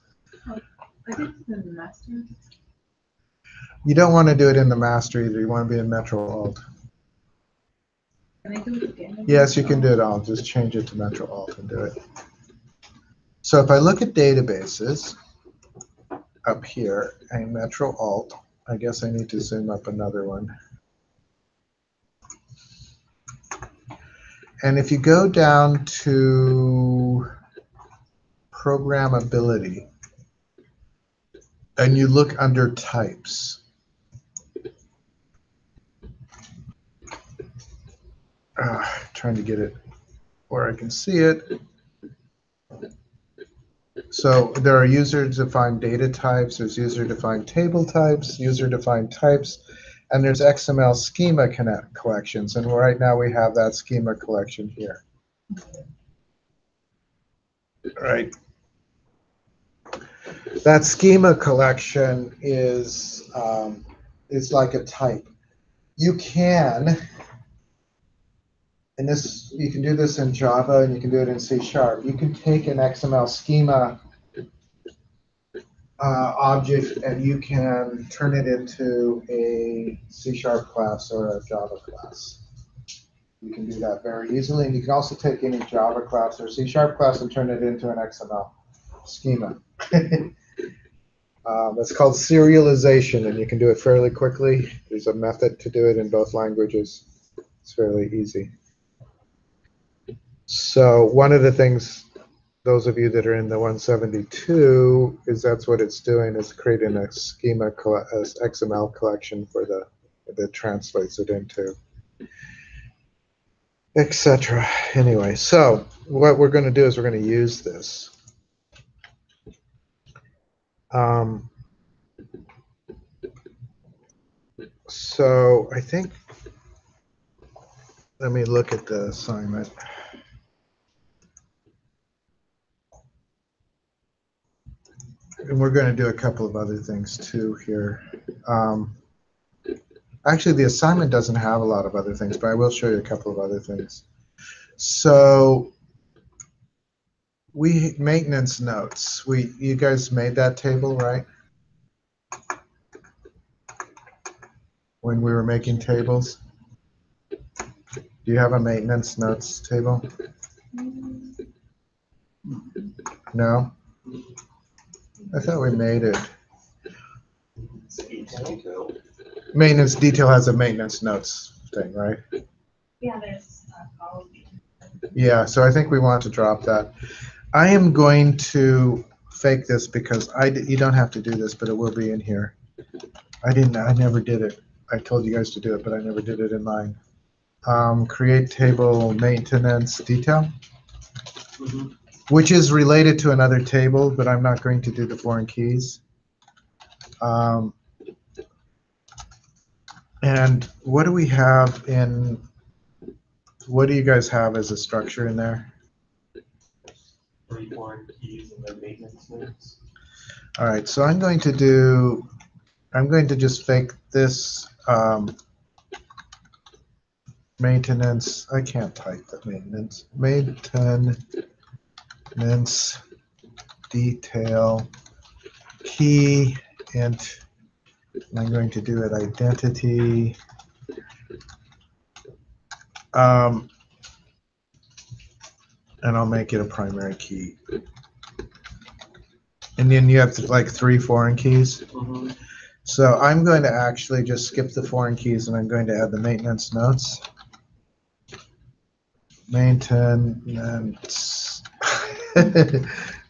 I think it's in the master. You don't want to do it in the master either. You want to be in Metro Alt. Can I do it again? Yes, you can do it all. Just change it to Metro Alt and do it. So if I look at databases up here and Metro Alt, I guess I need to zoom up another one. And if you go down to programmability and you look under types, trying to get it where I can see it. So there are user-defined data types, there's user-defined table types, user-defined types, and there's XML schema collections. And right now we have that schema collection here. Right. That schema collection is like a type. You can, and this, you can do this in Java and you can do it in C#. You can take an XML schema object and you can turn it into a C# class or a Java class. You can do that very easily. And you can also take any Java class or C# class and turn it into an XML schema. It's called serialization, and you can do it fairly quickly. There's a method to do it in both languages. It's fairly easy. So one of the things, those of you that are in the 172, is that's what it's doing, is creating a schema XML collection for that translates it into, etc. Anyway, so what we're going to do is we're going to use this. So I think, let me look at the assignment. And we're going to do a couple of other things too here. Actually, the assignment doesn't have a lot of other things, but I will show you a couple of other things. So maintenance notes. You guys made that table, right? When we were making tables. Do you have a maintenance notes table? No? I thought we made it. Detail. Maintenance detail has a maintenance notes thing, right? Yeah, there's column. Yeah, so I think we want to drop that. I am going to fake this because you don't have to do this, but it will be in here. I never did it. I told you guys to do it, but I never did it in mine. Create table maintenance detail, which is related to another table, but I'm not going to do the foreign keys. And what do we have in, what do you guys have as a structure in there? 3 foreign keys and then maintenance notes. All right, so I'm going to just fake this maintenance. I can't type the maintenance. Maintenance detail key, and I'm going to do it identity. And I'll make it a primary key. And then you have like 3 foreign keys. So I'm going to actually just skip the foreign keys, and I'm going to add the maintenance notes. Maintenance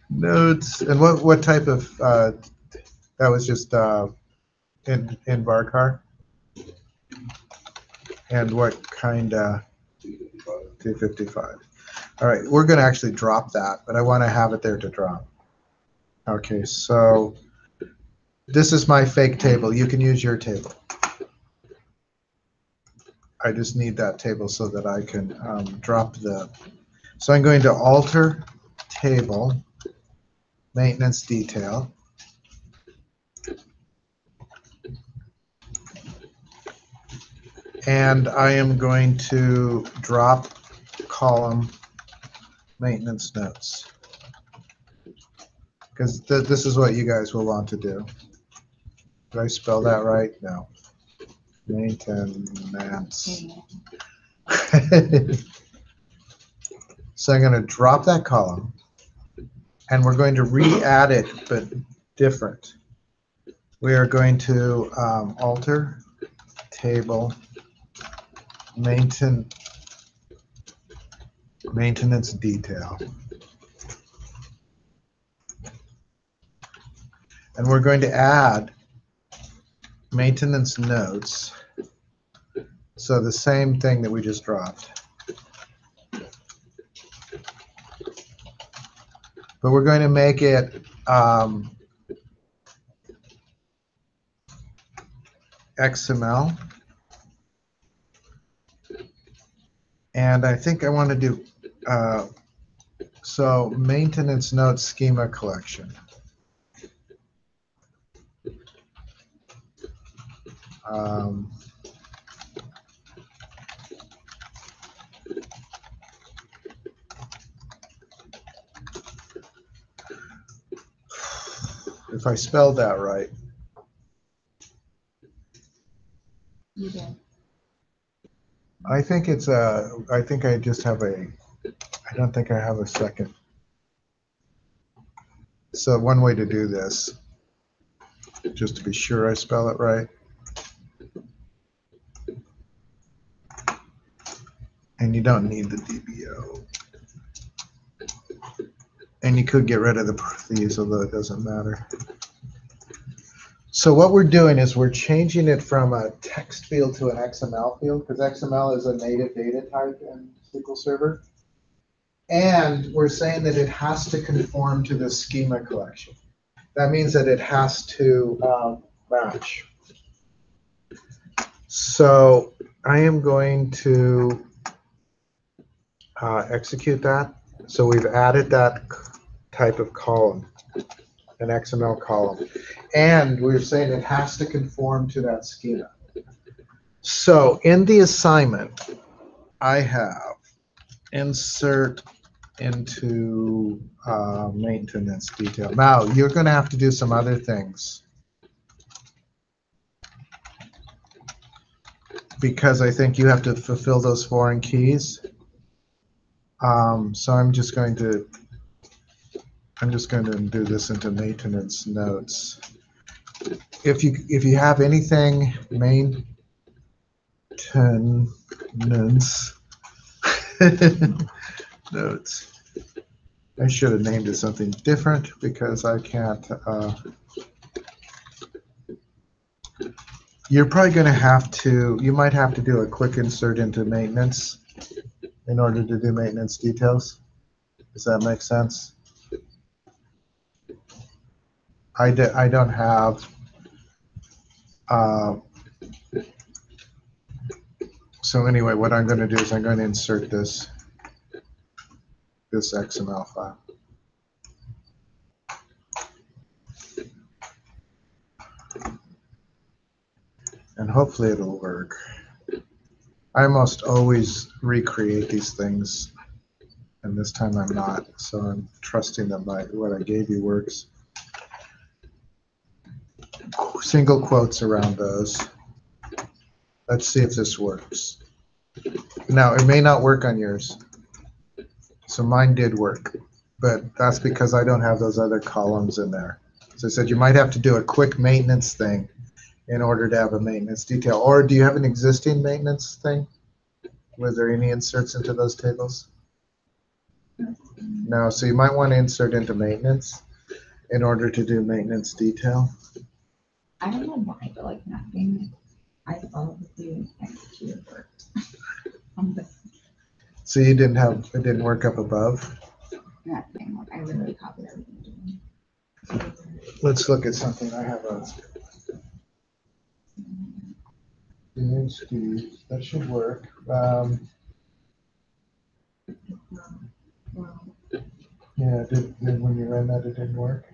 notes. And what type of, that was just in bar car? And what kind? 255. All right, we're going to actually drop that, but I want to have it there to drop. Okay, so this is my fake table. You can use your table. I just need that table so that I can drop the. So I'm going to alter table maintenance detail. And I am going to drop column maintenance notes. Because this is what you guys will want to do. Did I spell that right? No. Maintenance. So I'm going to drop that column, and we're going to re-add it, but different. We are going to alter table maintenance detail. And we're going to add maintenance notes. So the same thing that we just dropped. But we're going to make it XML. And I think I want to do, so maintenance notes schema collection. If I spelled that right. You did. I think it's I think I just have I don't think I have a second. So one way to do this, just to be sure I spell it right. And you don't need the DBO. And you could get rid of these, although it doesn't matter. So what we're doing is we're changing it from a text field to an XML field, because XML is a native data type in SQL Server. And we're saying that it has to conform to the schema collection. That means that it has to match. So I am going to execute that. So we've added that type of column, an XML column. And we're saying it has to conform to that schema. So in the assignment, I have insert into maintenance detail. Now, you're going to have to do some other things, because I think you have to fulfill those foreign keys. So I'm just going to do this into maintenance notes. If you have anything maintenance notes, I should have named it something different because I can't. You're probably going to have to. You might have to do a quick insert into maintenance in order to do maintenance details. Does that make sense? I don't have. So anyway, what I'm going to do is I'm going to insert this XML file. And hopefully it'll work. I almost always recreate these things, and this time I'm not, so I'm trusting that what I gave you works. Single quotes around those. Let's see if this works. Now, it may not work on yours. So mine did work, but that's because I don't have those other columns in there. So I said you might have to do a quick maintenance thing in order to have a maintenance detail. Or do you have an existing maintenance thing? Were there any inserts into those tables? No, so you might want to insert into maintenance in order to do maintenance detail. I don't know why, but like nothing I thought would do execute worked on this. So you didn't have, it didn't work up above? Nothing. Like I literally copied everything. Let's look at something. I have a that should work. Yeah, did when you ran that, it didn't work?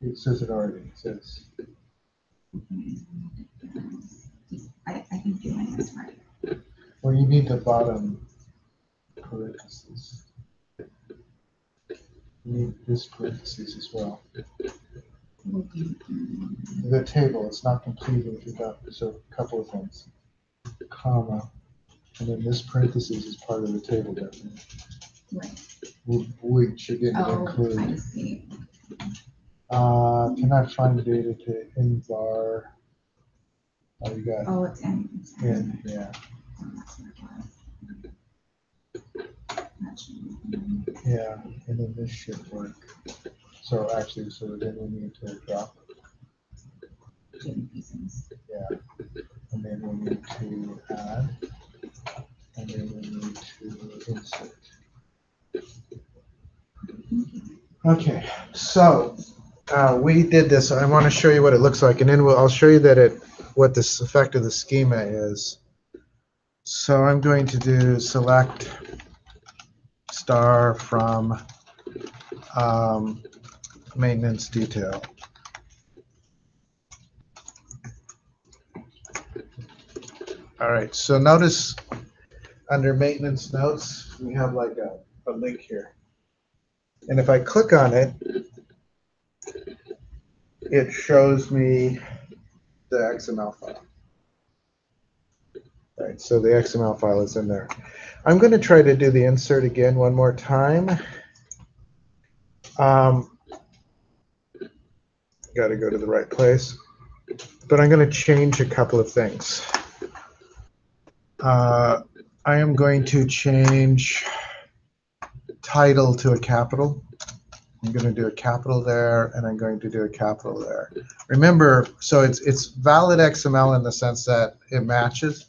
It says it already. It says. I think doing this right. Well, you need the bottom parentheses. You need this parentheses as well. The table, it's not complete if you got, so a couple of things. Comma, and then this parentheses is part of the table definition. Right. Which you didn't I include. see. Cannot find data to invar. Oh, you got. Oh, it's in. Yeah. Oh, that's what it was. Yeah, and then this should work. So actually, so then we need to drop. Yeah, and then we need to add, and then we need to insert. Okay, so we did this. I want to show you what it looks like, and then I'll show you that what this effect of the schema is. So I'm going to do select star from maintenance detail. All right, so notice under maintenance notes, we have like a link here. And if I click on it, it shows me the XML file. Right, so the XML file is in there. I'm going to try to do the insert again one more time. Got to go to the right place. But I'm going to change a couple of things. I am going to change title to a capital. I'm going to do a capital there, and I'm going to do a capital there. Remember, so it's valid XML in the sense that it matches,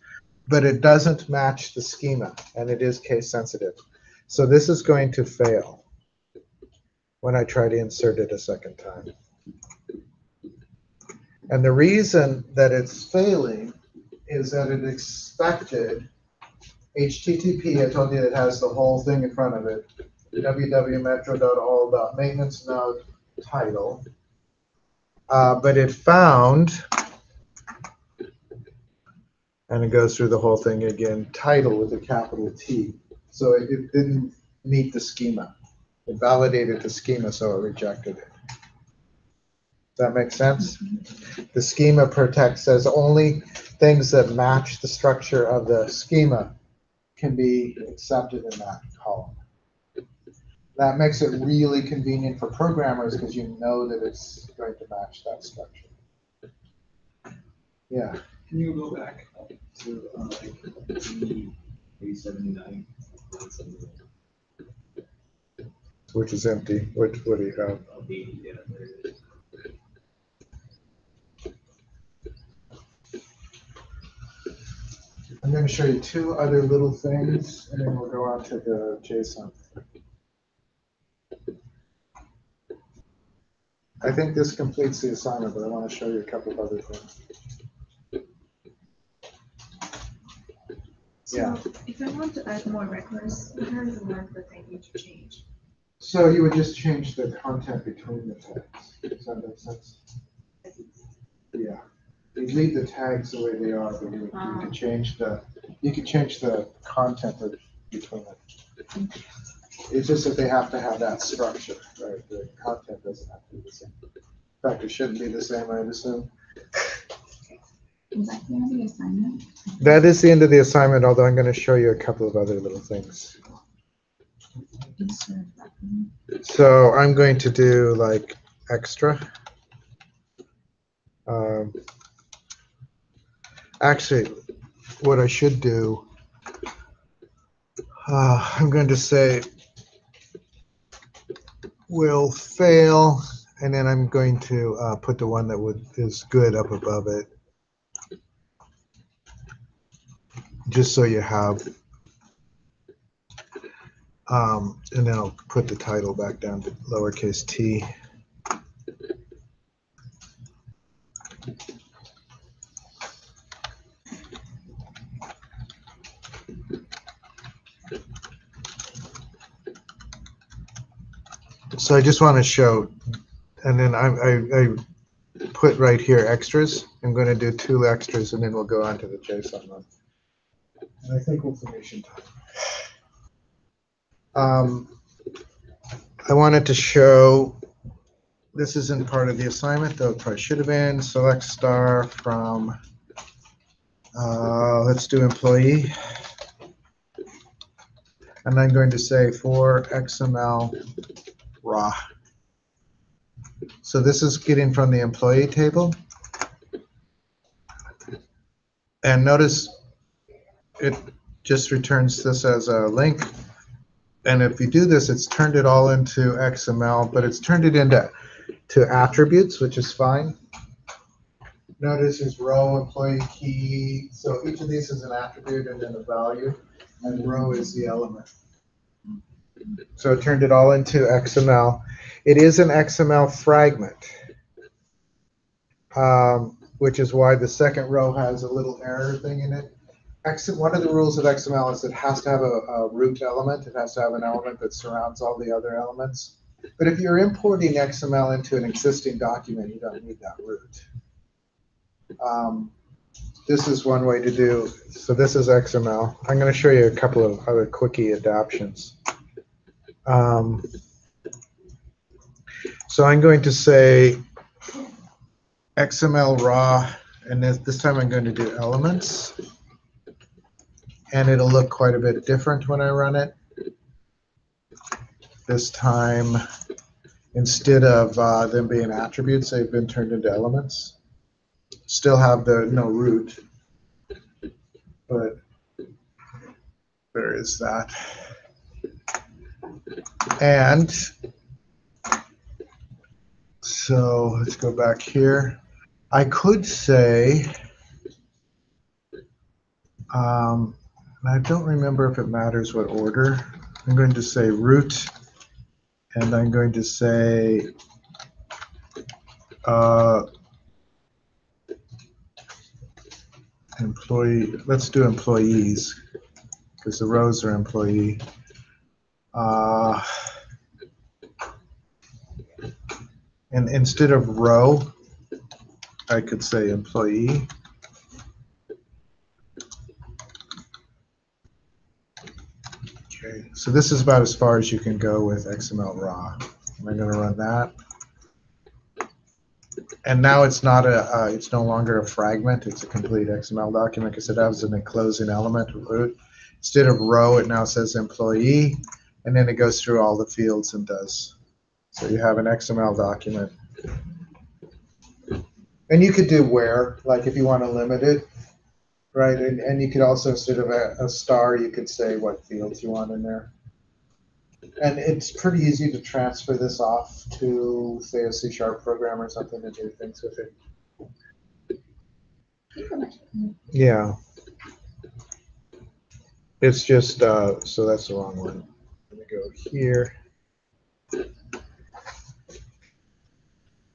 but it doesn't match the schema, and it is case sensitive. So this is going to fail when I try to insert it a second time. And the reason that it's failing is that it expected HTTP. I told you it has the whole thing in front of it. www.metro.all.maintenance node title. But it found, and it goes through the whole thing again, title with a capital T. So it didn't meet the schema. It validated the schema, so it rejected it. that make sense? The schema protect says only things that match the structure of the schema can be accepted in that column. That makes it really convenient for programmers because you know that it's going to match that structure. Yeah. Can you go back up to like A79? Which is empty. What do you have? Yeah, there it is. I'm going to show you two other little things, and then we'll go on to the JSON. I think this completes the assignment, but I want to show you a couple of other things. So Yeah. if I want to add more records, what are the ones that I need to change? So you would just change the content between the tags. Does that make sense? Yeah. You leave the tags the way they are, but you can change the content between them. It's just that they have to have that structure, right? The content doesn't have to be the same. In fact, it shouldn't be the same, I'd assume. Is that the end of the assignment? That is the end of the assignment, although I'm going to show you a couple of other little things. So I'm going to do like extra. Actually, what I should do, I'm going to say will fail, and then I'm going to put the one that is good up above it, just so you have, and then I'll put the title back down to lowercase t. So I just want to show, and then I put right here extras. I'm going to do 2 extras, and then we'll go on to the JSON one. And I think we'll finish in time. I wanted to show, this isn't part of the assignment, though it probably should have been. Select star from, let's do employee. And I'm going to say for XML raw. So this is getting from the employee table. And notice it just returns this as a link. And if you do this, it's turned it all into XML, but it's turned it into attributes, which is fine. Notice is row, employee key. So each of these is an attribute and then a value, and row is the element. So it turned it all into XML. It is an XML fragment, which is why the second row has a little error thing in it. One of the rules of XML is it has to have a root element. It has to have an element that surrounds all the other elements. But if you're importing XML into an existing document, you don't need that root. This is one way to do. So this is XML. I'm going to show you a couple of other quickie adaptions. So I'm going to say XML raw, and this time I'm going to do elements. And it'll look quite a bit different when I run it. This time, instead of them being attributes, they've been turned into elements. Still have no root, but there is that. And so let's go back here. I could say, and I don't remember if it matters what order. I'm going to say root, and I'm going to say employee. Let's do employees, because the rows are employee. And instead of row, I could say employee. Okay, so this is about as far as you can go with XML raw. And I'm going to run that. And now it's not a, it's no longer a fragment. It's a complete XML document because it has an enclosing element root. Instead of row, it now says employee, and then it goes through all the fields and does. So you have an XML document. And you could do where, like if you want to limit it, right? And you could also, instead of a star, you could say what fields you want in there. And it's pretty easy to transfer this off to, say, a C# program or something to do things with it. Yeah. It's just, so that's the wrong one. Let me go here.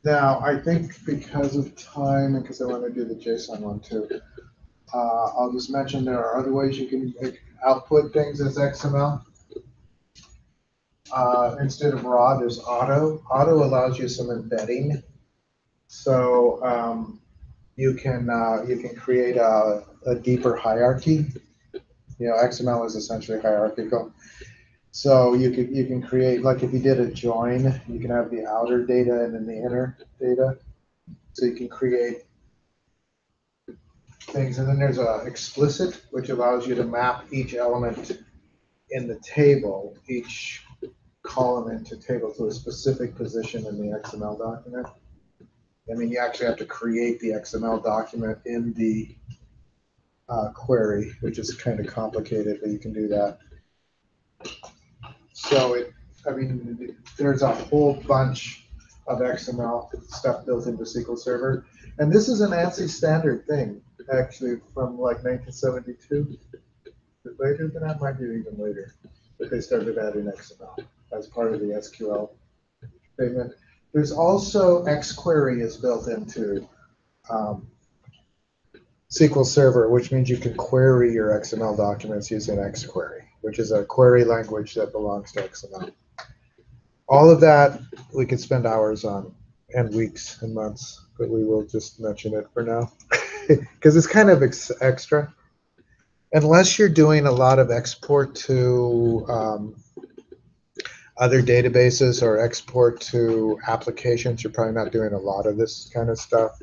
Now, I think because of time and because I want to do the JSON one too, I'll just mention there are other ways you can output things as XML. Instead of raw, there's auto. Auto allows you some embedding. So you can create a deeper hierarchy. You know, XML is essentially hierarchical. So you can create, like if you did a join, you can have the outer data and then the inner data. So you can create things. And then there's a explicit, which allows you to map each element in the table, each column into table to a specific position in the XML document. I mean, you actually have to create the XML document in the query, which is kind of complicated, but you can do that. So I mean, there's a whole bunch of XML stuff built into SQL Server. And this is an ANSI standard thing, actually, from like 1972. Later than that, might be even later, but they started adding XML as part of the SQL statement. There's also XQuery is built into SQL Server, which means you can query your XML documents using XQuery, which is a query language that belongs to XML. All of that we could spend hours on, and weeks and months, but we will just mention it for now because it's kind of extra. Unless you're doing a lot of export to other databases or export to applications, you're probably not doing a lot of this kind of stuff.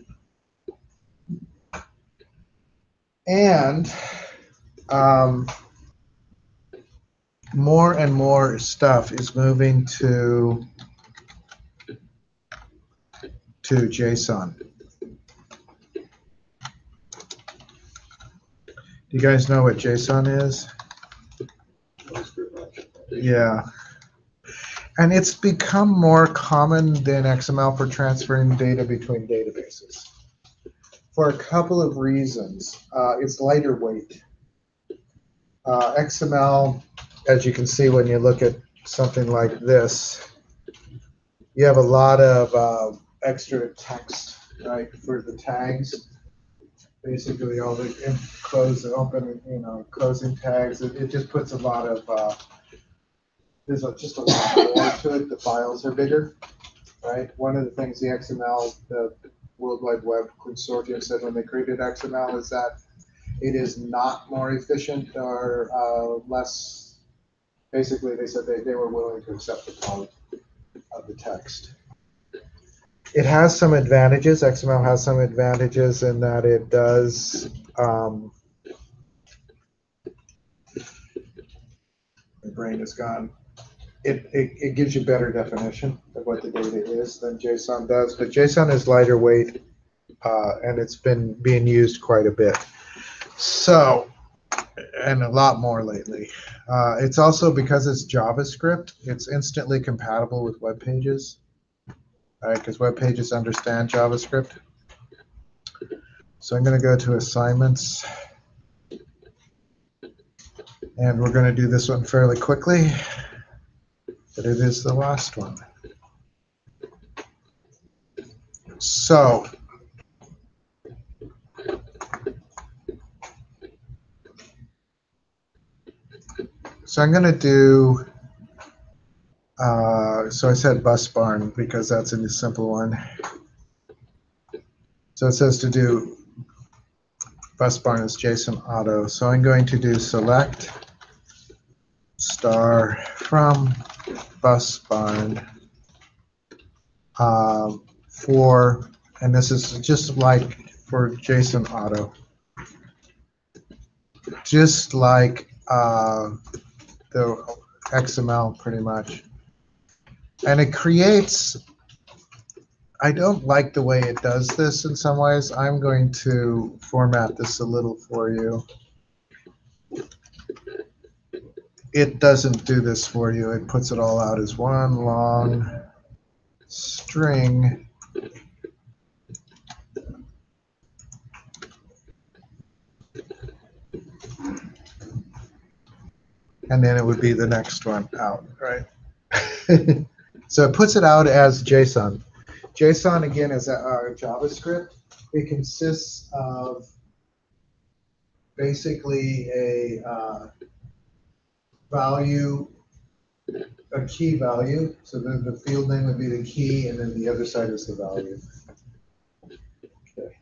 And more and more stuff is moving to JSON. Do you guys know what JSON is? Yeah. And it's become more common than XML for transferring data between databases. For a couple of reasons. It's lighter weight. XML, as you can see when you look at something like this, you have a lot of extra text, right, for the tags. Basically, all the close and open, closing tags. It just puts a lot of, there's just a lot more to it. The files are bigger, right? One of the things the XML, the World Wide Web Consortium said when they created XML is that it is not more efficient or less. Basically, they said they were willing to accept the quality of the text. It has some advantages. XML has some advantages in that it does. My brain is gone. It gives you better definition of what the data is than JSON does, but JSON is lighter weight, and it's been being used quite a bit. So, and a lot more lately. It's also, because it's JavaScript, it's instantly compatible with web pages. All right, because web pages understand JavaScript. So I'm going to go to assignments. And we're going to do this one fairly quickly, but it is the last one. So I'm going to do, so I said bus barn because that's a simple one. So it says to do bus barn is JSON auto. So I'm going to do select star from bus barn for and this is just like for JSON auto, just like the XML pretty much. And it creates, I don't like the way it does this in some ways. I'm going to format this a little for you. It doesn't do this for you. It puts it all out as one long string. And then it would be the next one out, right? So it puts it out as JSON. JSON, again, is a JavaScript. It consists of basically a value, a key value. So the field name would be the key, and then the other side is the value. Okay.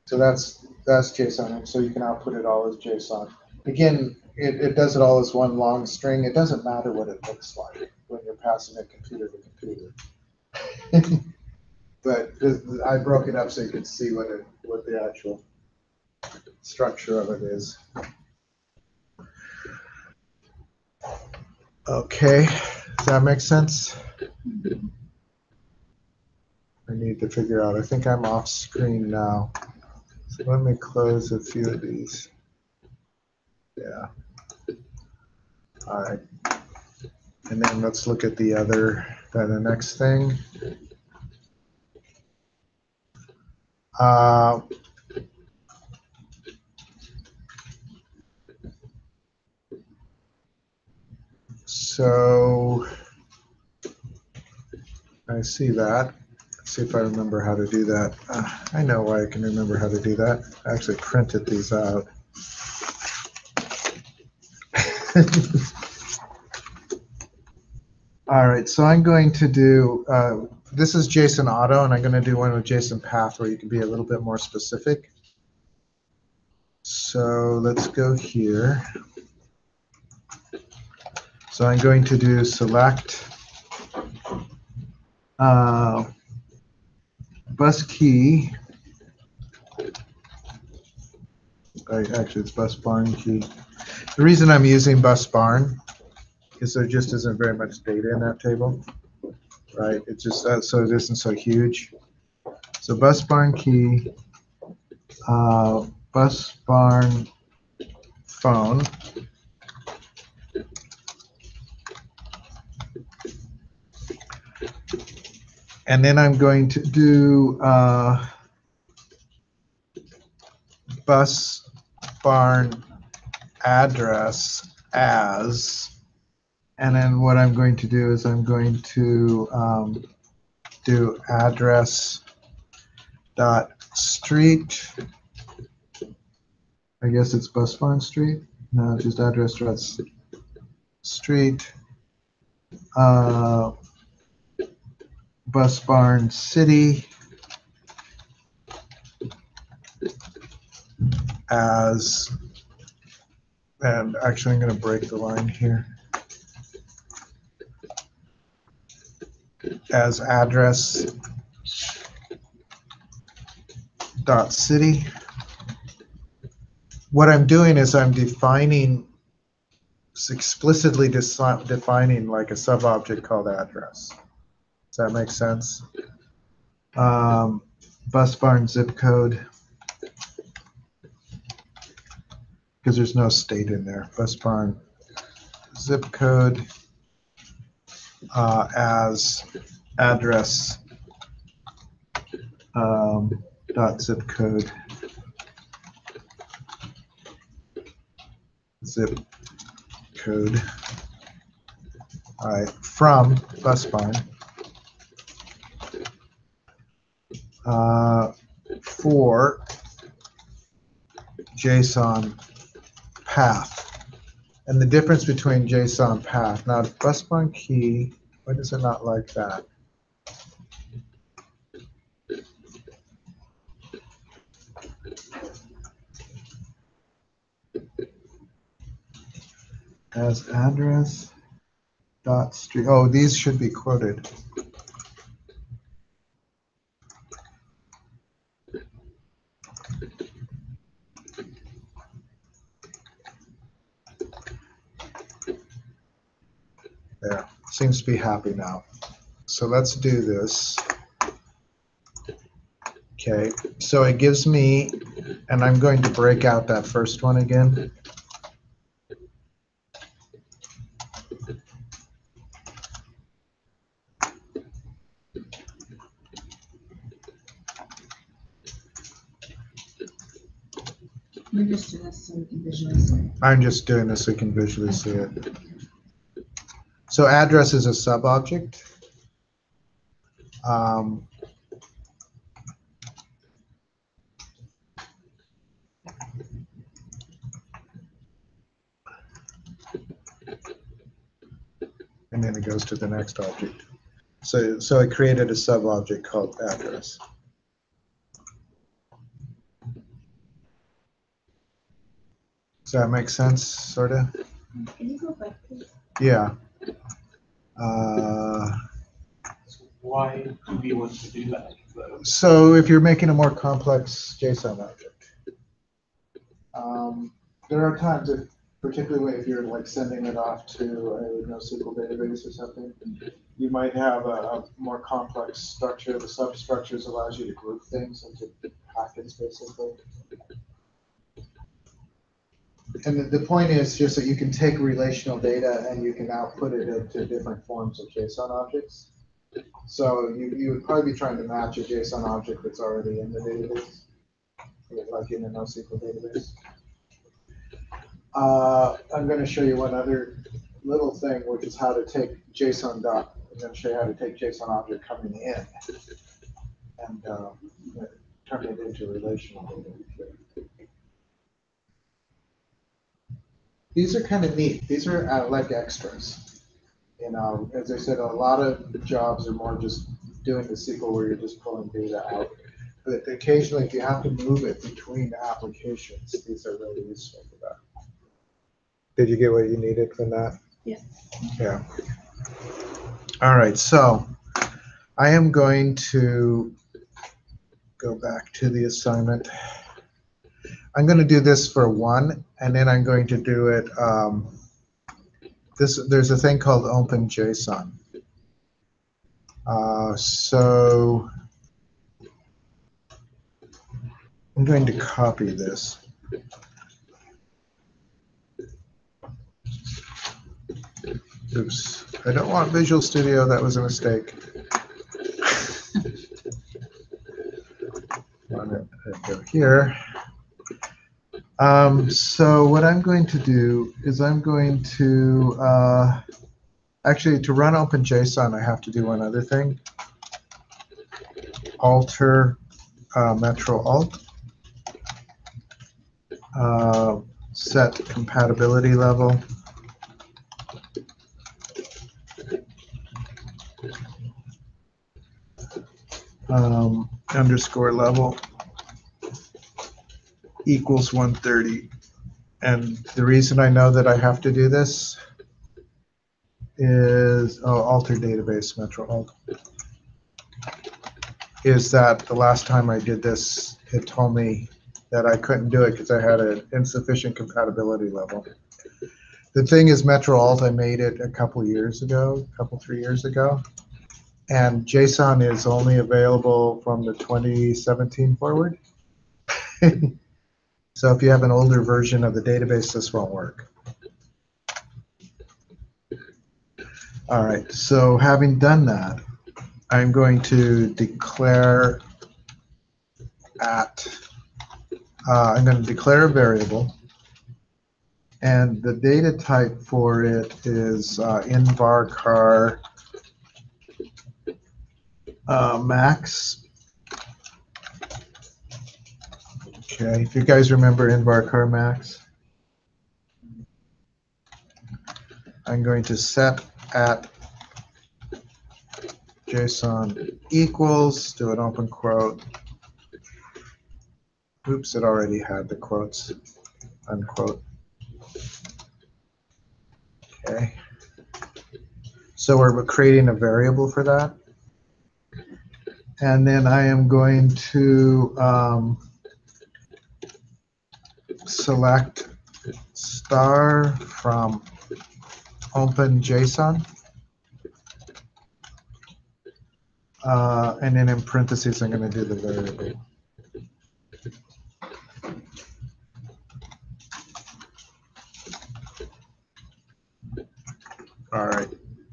So that's JSON, and so you can output it all as JSON. Again, it does it all as one long string. It doesn't matter what it looks like when you're passing it computer to computer. But I broke it up so you could see what the actual structure of it is. Okay, does that make sense? I need to figure out. I think I'm off screen now. So let me close a few of these. Yeah. All right. And then let's look at the next thing. So I see that. Let's see if I remember how to do that. I know why I can remember how to do that. I actually printed these out. All right, so I'm going to do, this is JSON Auto, and I'm going to do one with JSON Path where you can be a little bit more specific. So let's go here. So I'm going to do select bus key. Actually, it's bus barn key. The reason I'm using bus barn is there just isn't very much data in that table, right? It's just so it isn't so huge. So bus barn key, bus barn phone, and then I'm going to do bus barn address as. And then what I'm going to do is I'm going to do address dot street. I guess it's bus barn street. No, just address dot street. Bus barn city as. And actually, I'm going to break the line here. As address dot city. What I'm doing is I'm defining, explicitly defining like a sub-object called address. Does that make sense? Bus barn zip code, because there's no state in there. Bus barn zip code as address dot zip code zip code. All right, from bus barn for JSON path. And the difference between JSON path. Now, bus barn key, why does it not like that? As address dot street. Oh, these should be quoted. There, seems to be happy now. So let's do this. Okay, so it gives me, and I'm going to break out that first one again. You're just doing this so we can visually see it. I'm just doing this so you can visually see it. So address is a sub-object. And then it goes to the next object. So I created a sub-object called address. Does that make sense, sort of? Can you go back, please? Yeah. Why do we want to do that? So if you're making a more complex JSON object, there are times, particularly if you're like sending it off to a NoSQL database or something, you might have a more complex structure. The substructures allows you to group things into packets, basically. And the point is just that you can take relational data and you can output it into different forms of JSON objects. So you would probably be trying to match a JSON object that's already in the database, like in a NoSQL database. I'm going to show you one other little thing, which is how to take JSON dot. I'm going to show you how to take JSON object coming in and turn it into relational data. These are kind of neat. These are like extras. You know, as I said, a lot of jobs are more just doing the SQL where you're just pulling data out. But occasionally, if you have to move it between applications, these are really useful for that. Did you get what you needed from that? Yeah. Yeah. All right, so I am going to go back to the assignment. I'm going to do this for one, and then I'm going to do it. There's a thing called OpenJSON. So I'm going to copy this. Oops, I don't want Visual Studio. That was a mistake. I'm going to go here. So what I'm going to do is I'm going to, actually to run OpenJSON, I have to do one other thing. Alter Metro Alt. Set compatibility level. Underscore level equals 130. And the reason I know that I have to do this is, alter database, Metro Alt, is that the last time I did this, it told me that I couldn't do it because I had an insufficient compatibility level. The thing is, Metro Alt, I made it a couple 3 years ago, and JSON is only available from the 2017 forward. So if you have an older version of the database, this won't work. All right, so having done that, I'm going to declare I'm going to declare a variable, and the data type for it is in varchar max. Okay, if you guys remember in varchar max, I'm going to set at JSON equals, do an open quote. Oops, it already had the quotes, unquote. Okay. So we're creating a variable for that. And then I am going to select star from OpenJSON. And then in parentheses, I'm going to do the variable. All right.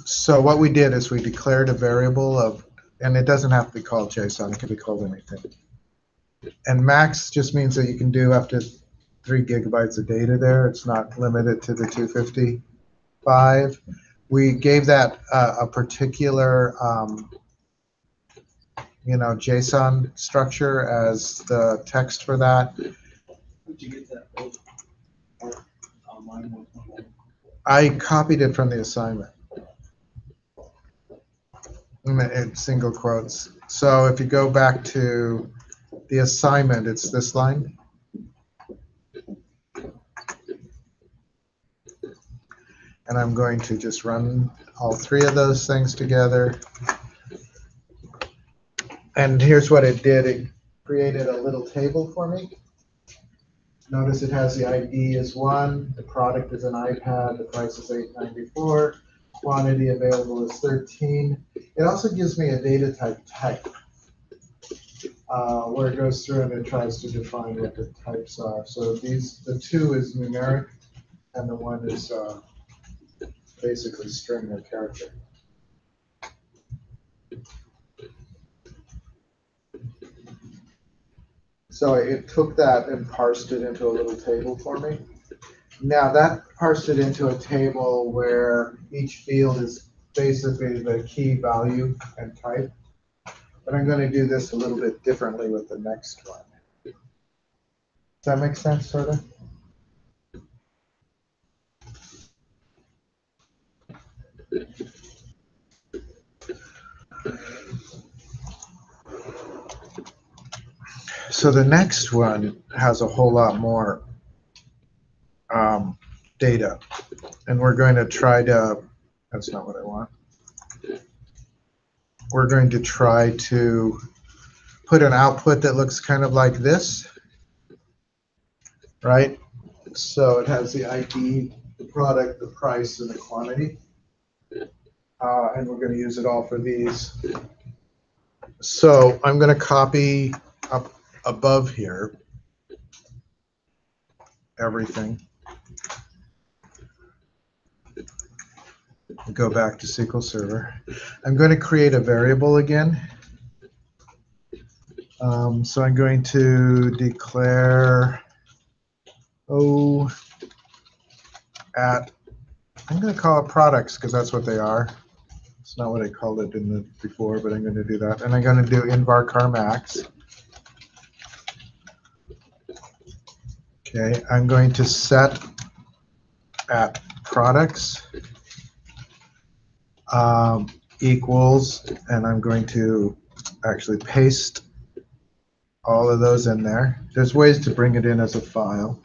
So what we did is we declared a variable of, and it doesn't have to be called JSON. It can be called anything. And max just means that you can do up to 3 gigabytes of data there. It's not limited to the 255. We gave that a particular, JSON structure as the text for that. Did you get that online 1.1? I copied it from the assignment. In single quotes. So if you go back to the assignment, it's this line. And I'm going to just run all 3 of those things together. And here's what it did. It created a little table for me. Notice it has the ID is 1, the product is an iPad, the price is $8.94, quantity available is 13. It also gives me a data type, where it goes through and it tries to define what the types are. So the 2 is numeric, and the 1 is basically string or character. So it took that and parsed it into a little table for me. Now that parsed it into a table where each field is basically the key value and type. But I'm going to do this a little bit differently with the next one. Does that make sense, sort of? So the next one has a whole lot more data. And we're going to try to, that's not what I want. We're going to try to put an output that looks kind of like this, right? So it has the ID, the product, the price, and the quantity. And we're going to use it all for these. So I'm going to copy up above here everything. Go back to SQL Server. I'm going to create a variable again. So I'm going to declare I'm going to call it products because that's what they are. It's not what I called it in the before, but I'm going to do that. And I'm going to do inVarChar max. Okay, I'm going to set at products equals, and I'm going to actually paste all of those in there. There's ways to bring it in as a file.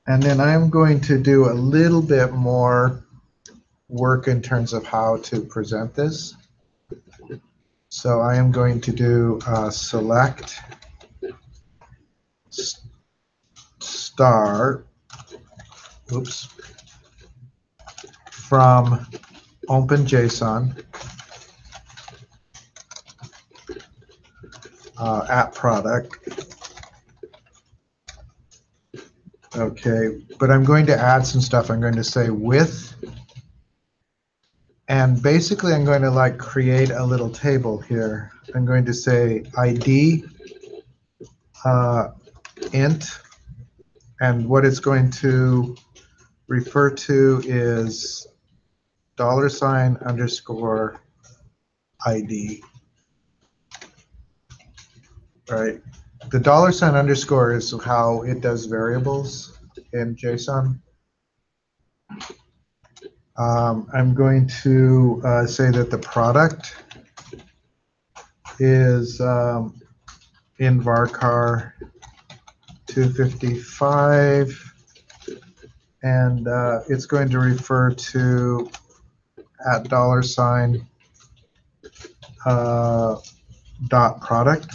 And then I'm going to do a little bit more work in terms of how to present this. So I am going to do select star, from OpenJSON at product. Okay, but I'm going to add some stuff. I'm going to say with, and basically I'm going to create a little table here. I'm going to say ID int, and what it's going to refer to is $_ID. Right. The $_ is how it does variables in JSON. I'm going to say that the product is inVarChar 255, and it's going to refer to at $_ dot product.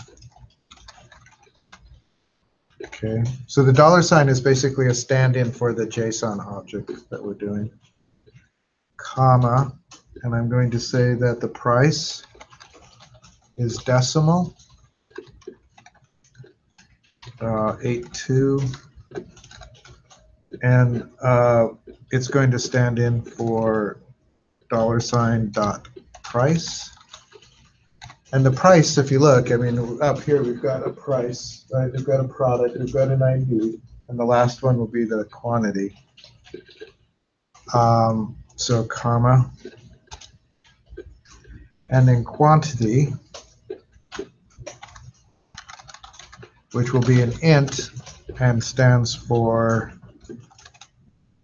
Okay, so the $_ is basically a stand-in for the JSON object that we're doing, comma, and I'm going to say that the price is decimal, 82, and it's going to stand in for $.price. And the price, if you look, I mean, up here we've got a price, right? We've got a product, we've got an ID, and the last one will be the quantity. So comma, and then quantity, which will be an int and stands for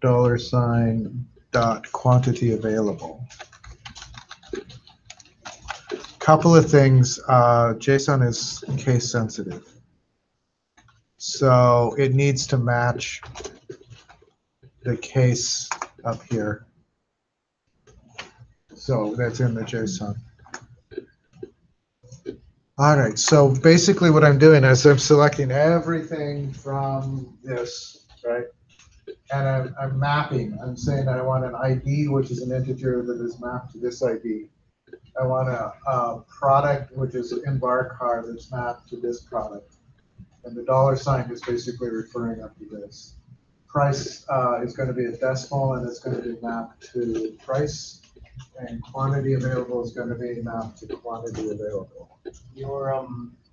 $.quantity available. Couple of things. JSON is case sensitive, so it needs to match the case up here. So that's in the JSON. All right, so basically what I'm doing is I'm selecting everything from this, right? And I'm mapping. I'm saying I want an ID, which is an integer that is mapped to this ID. I want a product, which is an bar car that's mapped to this product. And the $sign is basically referring up to this. Price is going to be a decimal, and it's going to be mapped to price. And quantity available is going to be mapped to quantity available. Your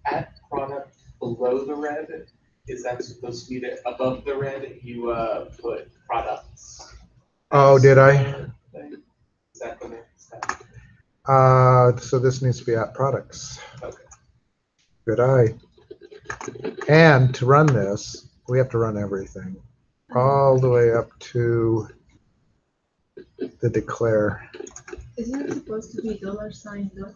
at product below the red, is that supposed to be the, above the red? You put products. Oh, did I? Is that the next step? So this needs to be at products. Okay. Good eye. And to run this, we have to run everything all the way up to the declare. Isn't it supposed to be $._ID?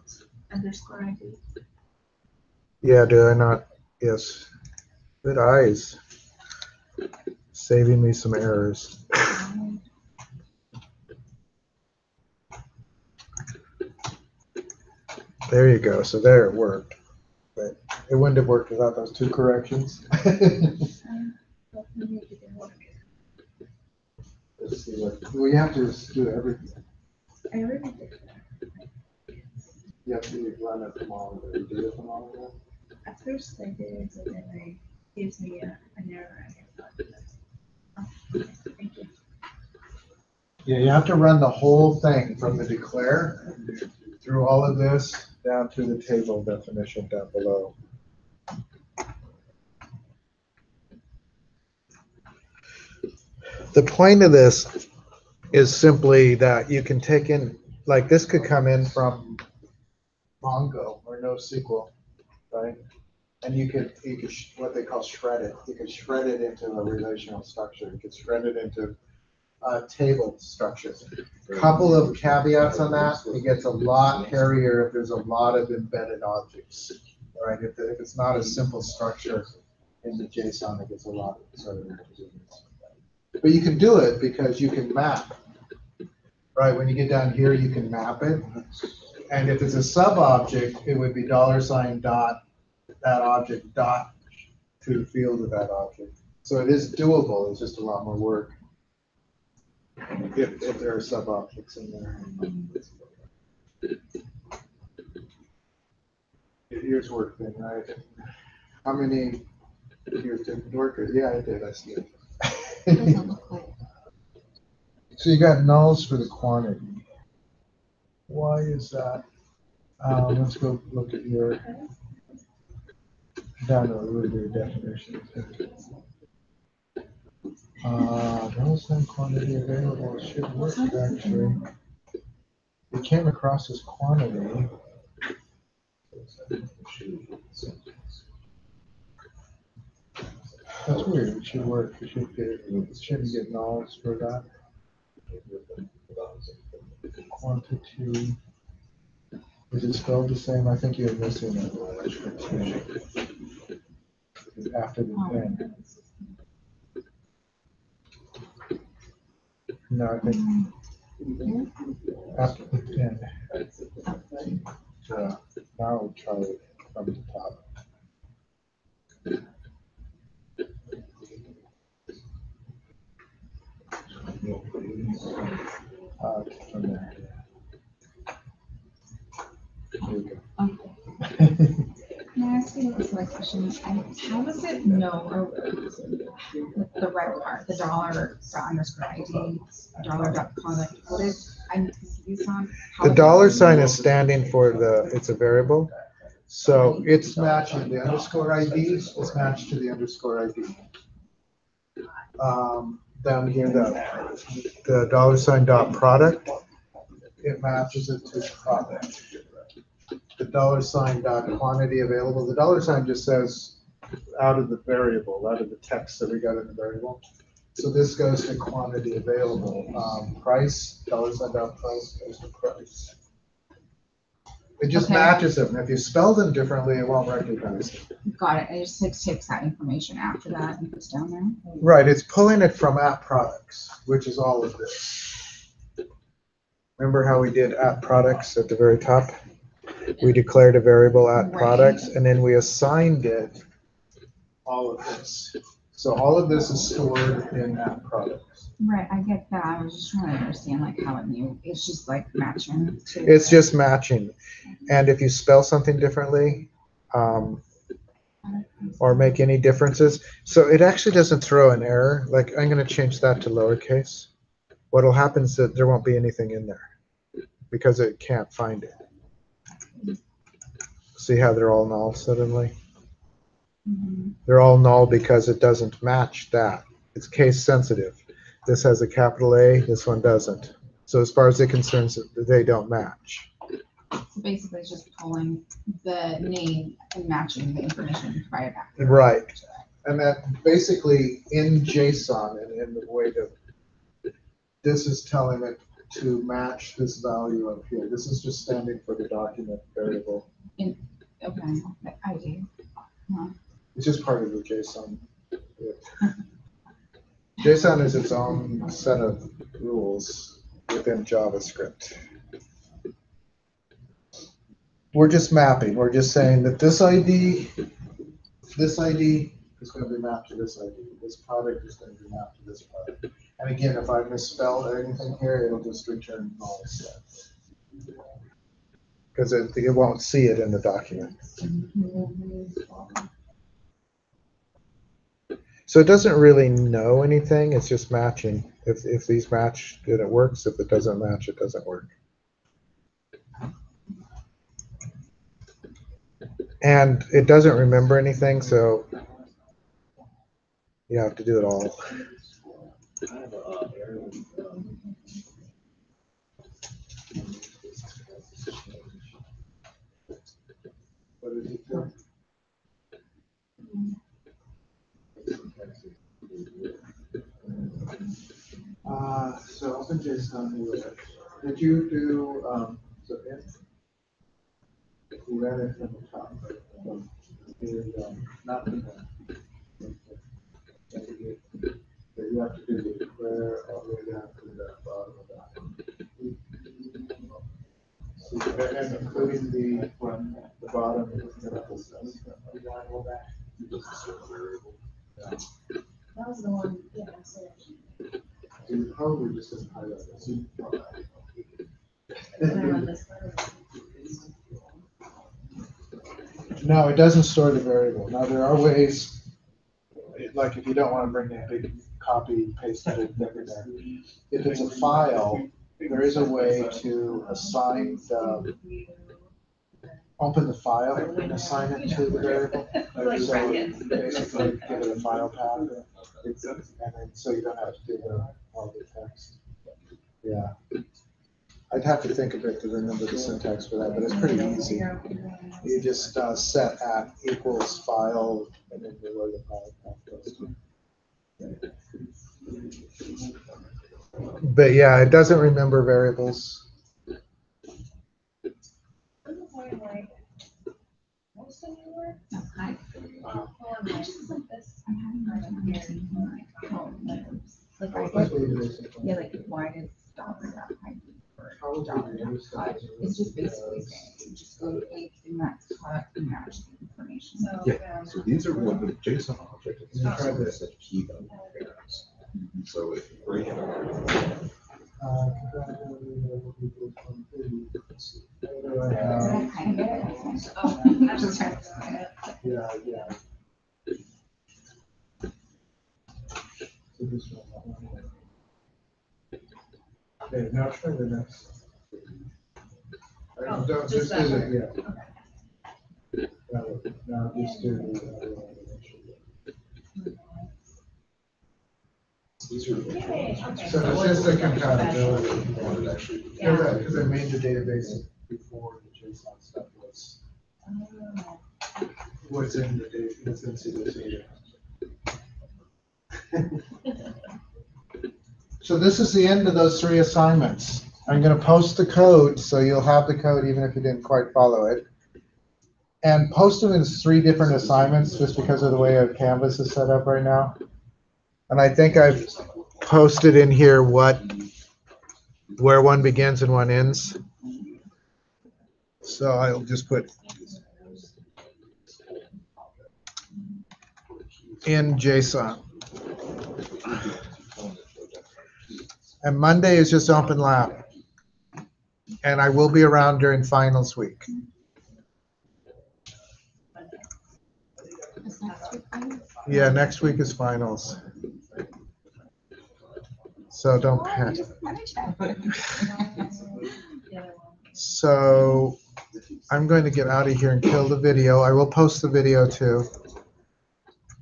Yeah, do I not? Yes. Good eyes. Saving me some errors. There you go. So there it worked. But it wouldn't have worked without those two corrections. Let's see what we have to just do everything. I already did that. You have to run it from all of it. You did it from all of it? At first I did it, and then it gives me an error. I thought thank you. Yeah, you have to run the whole thing from the declare through all of this down to the table definition down below. The point of this is simply that you can take in, like this could come in from Mongo or NoSQL, right? And you could what they call shred it. You could shred it into a relational structure. You could shred it into table structures. Couple of caveats on that. It gets a lot hairier if there's a lot of embedded objects, right? If it's not a simple structure in the JSON, it gets a lot harder. But you can do it because you can map, right? When you get down here, you can map it. And if it's a sub-object, it would be $sign dot that object dot to the field of that object. So it is doable. It's just a lot more work if there are sub-objects in there. Here's work thing, right? How many years did work? Yeah, I did. I see it. Doesn't look like. So you got nulls for the quantity. Why is that? Let's go look at your download your definition. $sign quantity available should work actually. It came across as quantity. That's weird. It should work. It shouldn't get nulls for that. Quantity. Is it spelled the same? I think you're missing it. After the N. No, I think after the N. So now we'll try it from the top. From there. That's my question. How does it know, or the red part, the dollar, the underscore ID, dollar dot product, what is, I'm confused on? how The is it dollar doing sign that? is standing for it's a variable. So it's matching the underscore ID is matched to the underscore ID. Down here, the dollar sign dot product, it matches it to product. The dollar sign dot quantity available, the dollar sign just says out of the variable, out of the text that we got in the variable. So this goes to quantity available. Price, dollar sign dot price goes to price. It just Okay. matches them. If you spell them differently, it won't recognize it. Got it. It just takes that information after that and puts down there. Right, it's pulling it from app products, which is all of this. Remember how we did app products at the very top? We declared a variable app products, and then we assigned it all of this. So all of this is stored in app products. Right, I get that. I was just trying to understand like how it knew. It's just like matching to. It's just matching. And if you spell something differently, or make any differences, so it actually doesn't throw an error. Like I'm going to change that to lowercase. What'll happen is that there won't be anything in there because it can't find it. See how they're all null suddenly? Mm-hmm. They're all null because it doesn't match that. It's case sensitive. This has a capital A, this one doesn't. So as far as it concerns, they don't match. So basically it's just pulling the name and matching the information provided back. Right. And that basically in JSON and in the way that this is telling it to match this value up here. This is just standing for the document variable. Okay, I do. It's just part of the JSON. JSON is its own set of rules within JavaScript. We're just mapping. We're just saying that this ID is going to be mapped to this ID. This product is going to be mapped to this product. And again, if I misspell or anything here, it'll just return null instead. Because it won't see it in the document. So it doesn't really know anything. It's just matching. If these match, then it works. If it doesn't match, it doesn't work. And it doesn't remember anything, so you have to do it all. I have a error with, What did you do? So open JSON. Did you do so we ran it from the top, right? Not from the but you have to do the declare all the way down to the bottom of that. So, and including the from the bottom. That was the one, yeah, so. You probably just didn't highlight this. No, it doesn't store the variable. Now there are ways, like if you don't want to bring a big copy pasted thing in there. If it's a file, there is a way to assign open the file and assign it to the variable. So basically give it a file path, and then so you don't have to do all the text. Yeah. I'd have to think a bit to remember the syntax for that, but it's pretty easy. You just set at equals file and then where the file path goes to. But yeah, it doesn't remember variables. Okay. Like yeah, like why did it's just basically saying you just go to anything that's product and match the information. Yeah, so these are what the JSON object is. Try this at key values. So if we have I kind of get it. Oh, I'm just trying to find it. Yeah, yeah. So this one. Okay, now try the next. Oh, Don't just just do that it, yeah. Now just do the other one. These are the Yay, ones. okay. So it's just a compatibility. Yeah. Because I made the database before the JSON stuff was in the data, was in data. So this is the end of those 3 assignments. I'm going to post the code, so you'll have the code even if you didn't quite follow it. And post them in 3 different assignments just because of the way our Canvas is set up right now. And I think I've posted in here where one begins and one ends. So I'll just put in JSON. And Monday is just open lab. And I will be around during finals week. Is next week fine? Yeah, next week is finals. So don't panic. Let me check. So I'm going to get out of here and kill the video. I will post the video too.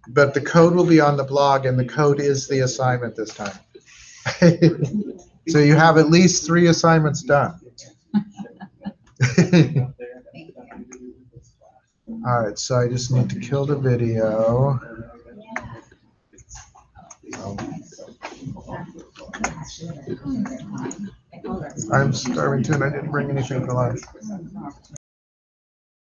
But the code will be on the blog, and the code is the assignment this time. So you have at least 3 assignments done. All right, so I just need to kill the video. I'm starving too, and I didn't bring anything for lunch.